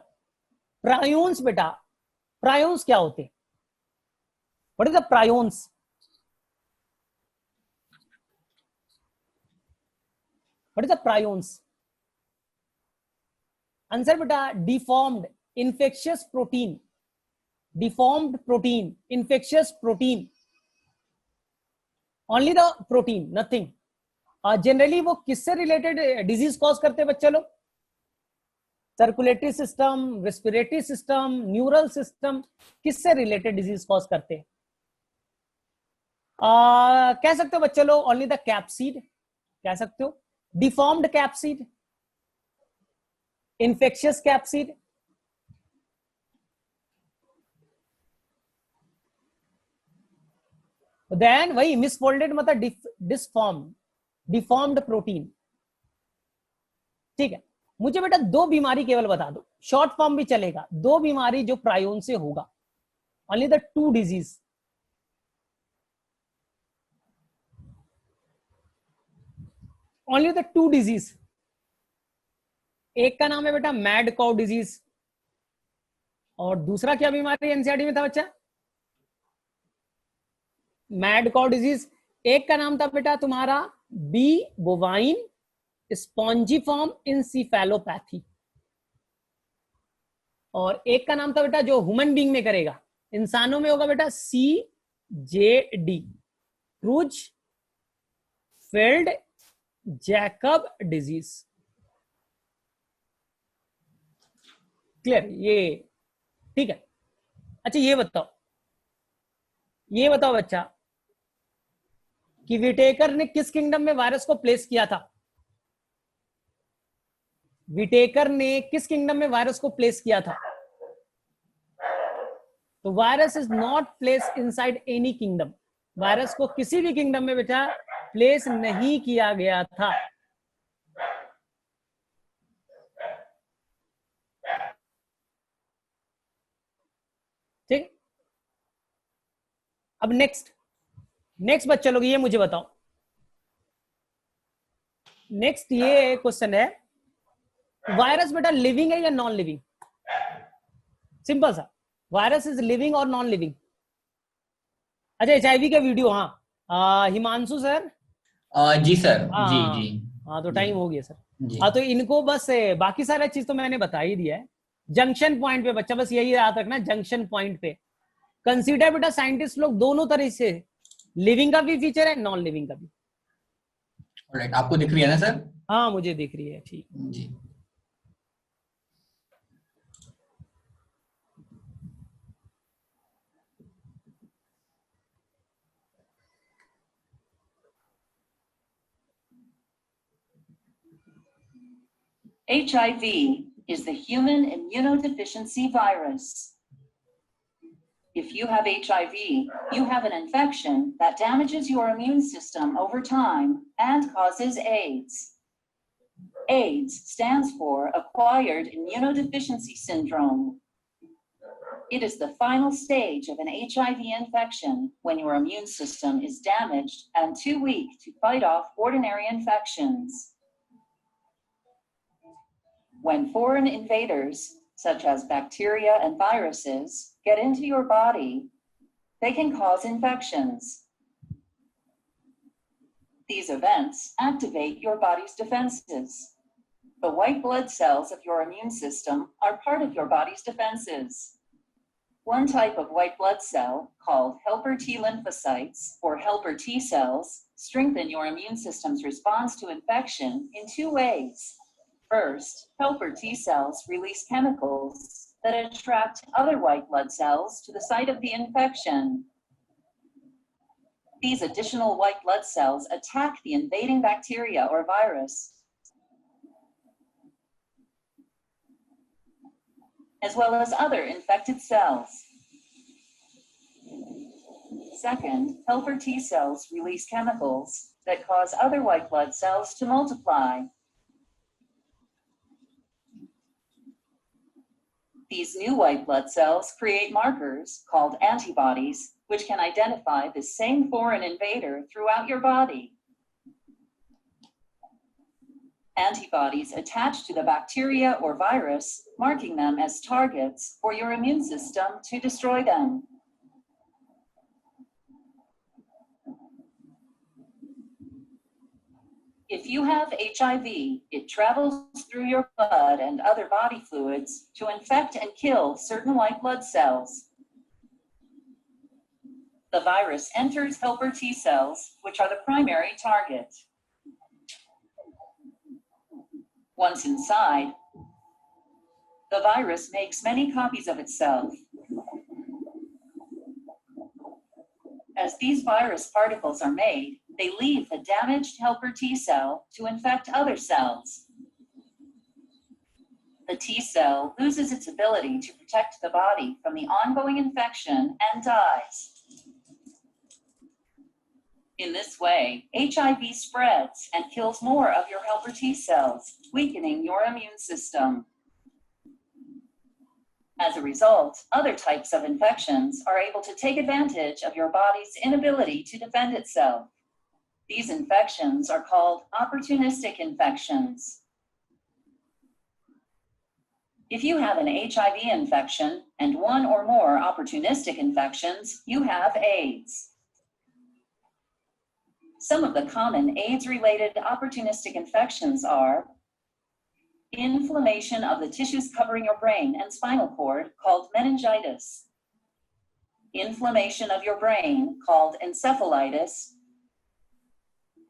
प्रायोन्स बेटा, प्रायोन्स क्या होते हैं? What is the prions? What is the prions? Answer बेटा deformed infectious protein, deformed protein, infectious protein, only the protein, nothing. Generally वो किससे रिलेटेड डिजीज कॉज करते हैं बच्चे लोग? Circulatory system, respiratory system, neural system, किससे रिलेटेड डिजीज कॉज करते हैं? कह सकते हो बच्चे लोग ओनली द कैप्सिड, कह सकते हो deformed capsid, infectious capsid. Then वही मिसफोल्डेड मतलब डिसफॉर्म, डिफॉर्म्ड प्रोटीन। ठीक है, मुझे बेटा दो बीमारी केवल बता दो, शॉर्ट फॉर्म भी चलेगा, दो बीमारी जो प्रायोन से होगा, only the two disease. Only the two disease. एक का नाम है बेटा मैड काउ डिजीज, और दूसरा क्या बीमारी एनसीईआरटी में था बच्चा? Mad cow disease. एक का नाम था बेटा तुम्हारा बी बोवाइन स्पॉन्जिफॉर्म इंसिफेलोपैथी, और एक का नाम था बेटा जो ह्यूमन बीइंग में करेगा, इंसानों में होगा बेटा CJD, cruise failed Jacob disease. Clear ये? ठीक है। अच्छा ये बताओ, ये बताओ बच्चा कि विटेकर ने किस किंगडम में वायरस को प्लेस किया था? विटेकर ने किस किंगडम में वायरस को प्लेस किया था? तो virus is not place inside any kingdom, virus को किसी भी किंगडम में बेटा प्लेस नहीं किया गया था। ठीक, अब नेक्स्ट बच्चे लोग ये मुझे बताओ, नेक्स्ट ये क्वेश्चन है, वायरस बेटा लिविंग है या नॉन लिविंग? सिंपल सा, वायरस इज लिविंग और नॉन लिविंग? अच्छा HIV का वीडियो, हाँ हिमांशु सर। जी सर, जी जी। हाँ हाँ, तो जी टाइम हो गया सर। जी। हाँ, तो इनको बस बाकी सारा चीज तो मैंने बता ही दिया है। जंक्शन पॉइंट पे बच्चा बस यही याद रखना, जंक्शन पॉइंट पे कंसीडर बेटा साइंटिस्ट लोग दोनों तरह से, लिविंग का भी फीचर है, नॉन लिविंग का भी। ऑलराइट, आपको दिख रही है ना सर? हाँ मुझे दिख रही है, ठीक। जी। HIV is the human immunodeficiency virus. If you have HIV, you have an infection that damages your immune system over time and causes AIDS. AIDS stands for Acquired Immunodeficiency Syndrome. It is the final stage of an HIV infection when your immune system is damaged and too weak to fight off ordinary infections. When foreign invaders, such as bacteria and viruses, get into your body, they can cause infections. These events activate your body's defenses. The white blood cells of your immune system are part of your body's defenses. One type of white blood cell, called helper T lymphocytes, or helper T cells, strengthen your immune system's response to infection in two ways. First, helper T cells release chemicals that attract other white blood cells to the site of the infection. These additional white blood cells attack the invading bacteria or virus, as well as other infected cells. Second, helper T cells release chemicals that cause other white blood cells to multiply. These new white blood cells create markers called antibodies, which can identify the same foreign invader throughout your body. Antibodies attach to the bacteria or virus, marking them as targets for your immune system to destroy them. If you have HIV, it travels through your blood and other body fluids to infect and kill certain white blood cells. The virus enters helper T cells, which are the primary target. Once inside, the virus makes many copies of itself. As these virus particles are made, they leave the damaged helper T cell to infect other cells. The T cell loses its ability to protect the body from the ongoing infection and dies. In this way, HIV spreads and kills more of your helper T cells, weakening your immune system. As a result, other types of infections are able to take advantage of your body's inability to defend itself. These infections are called opportunistic infections. If you have an HIV infection and one or more opportunistic infections, you have AIDS. Some of the common AIDS-related opportunistic infections are inflammation of the tissues covering your brain and spinal cord, called meningitis, inflammation of your brain, called encephalitis,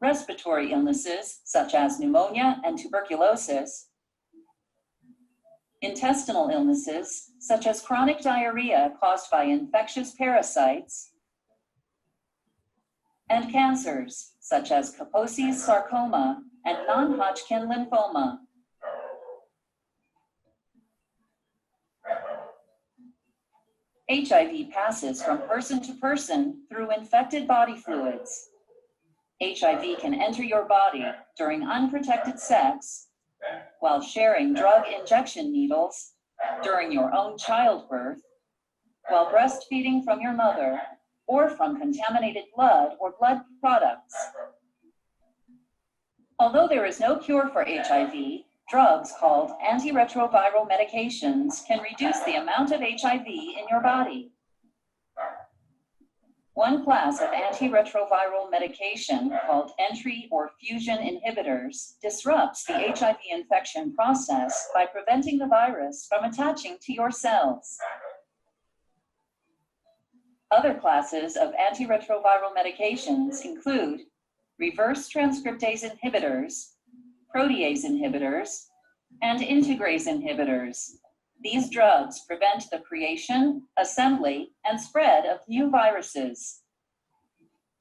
respiratory illnesses, such as pneumonia and tuberculosis, intestinal illnesses, such as chronic diarrhea caused by infectious parasites, and cancers, such as Kaposi's sarcoma and non-Hodgkin lymphoma. HIV passes from person to person through infected body fluids. HIV can enter your body during unprotected sex, while sharing drug injection needles, during your own childbirth, while breastfeeding from your mother, or from contaminated blood or blood products. Although there is no cure for HIV, drugs called antiretroviral medications can reduce the amount of HIV in your body. One class of antiretroviral medication called entry or fusion inhibitors disrupts the HIV infection process by preventing the virus from attaching to your cells. Other classes of antiretroviral medications include reverse transcriptase inhibitors, protease inhibitors, and integrase inhibitors. These drugs prevent the creation, assembly, and spread of new viruses.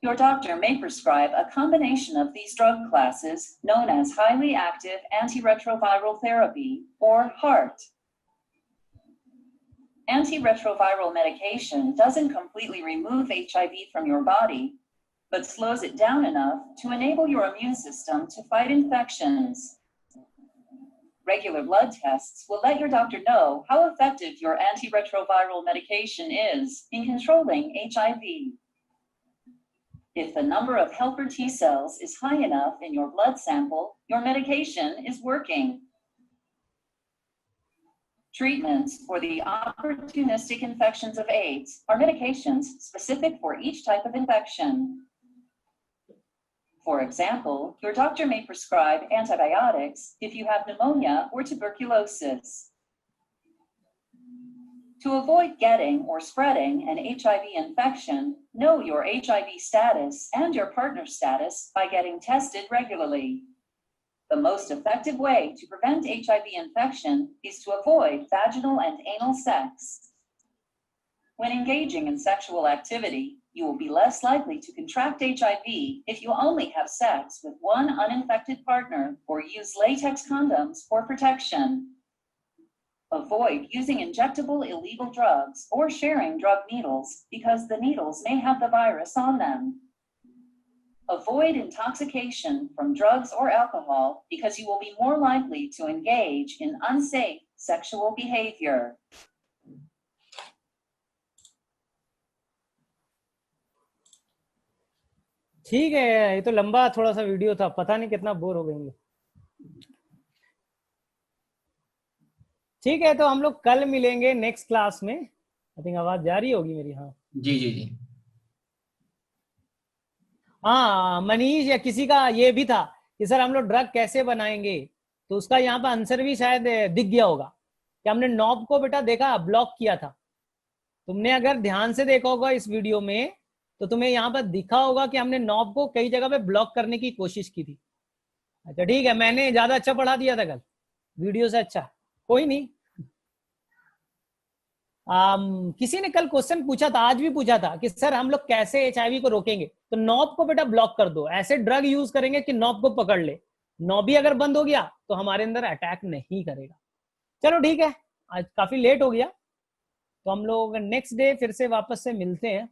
Your doctor may prescribe a combination of these drug classes known as highly active antiretroviral therapy, or HAART. Antiretroviral medication doesn't completely remove HIV from your body, but slows it down enough to enable your immune system to fight infections. Regular blood tests will let your doctor know how effective your antiretroviral medication is in controlling HIV. If the number of helper T cells is high enough in your blood sample, your medication is working. Treatments for the opportunistic infections of AIDS are medications specific for each type of infection. For example, your doctor may prescribe antibiotics if you have pneumonia or tuberculosis. To avoid getting or spreading an HIV infection, know your HIV status and your partner's status by getting tested regularly. The most effective way to prevent HIV infection is to avoid vaginal and anal sex. When engaging in sexual activity, you will be less likely to contract HIV if you only have sex with one uninfected partner or use latex condoms for protection. Avoid using injectable illegal drugs or sharing drug needles because the needles may have the virus on them. Avoid intoxication from drugs or alcohol because you will be more likely to engage in unsafe sexual behavior. ठीक है, ये तो लंबा थोड़ा सा वीडियो था, पता नहीं कितना बोर हो गए। ठीक है, तो हम लोग कल मिलेंगे नेक्स्ट क्लास में। आई थिंक आवाज जा रही होगी मेरी। हाँ जी जी जी। हाँ, मनीष या किसी का ये भी था कि सर हम लोग ड्रग कैसे बनाएंगे, तो उसका यहाँ पर आंसर भी शायद दिख गया होगा कि हमने नॉब को बेटा देखा ब्लॉक किया था। तुमने अगर ध्यान से देखा होगा इस वीडियो में तो तुम्हें यहाँ पर दिखा होगा कि हमने नॉब को कई जगह पे ब्लॉक करने की कोशिश की थी। अच्छा ठीक है, मैंने ज्यादा अच्छा पढ़ा दिया था कल वीडियो से। अच्छा कोई नहीं। किसी ने कल क्वेश्चन पूछा था, आज भी पूछा था कि सर हम लोग कैसे HIV को रोकेंगे, तो नॉब को बेटा ब्लॉक कर दो, ऐसे ड्रग यूज करेंगे कि नॉब को पकड़ ले। नॉब ही अगर बंद हो गया तो हमारे अंदर अटैक नहीं करेगा। चलो ठीक है, आज काफी लेट हो गया, तो हम लोग नेक्स्ट डे फिर से वापस से मिलते हैं।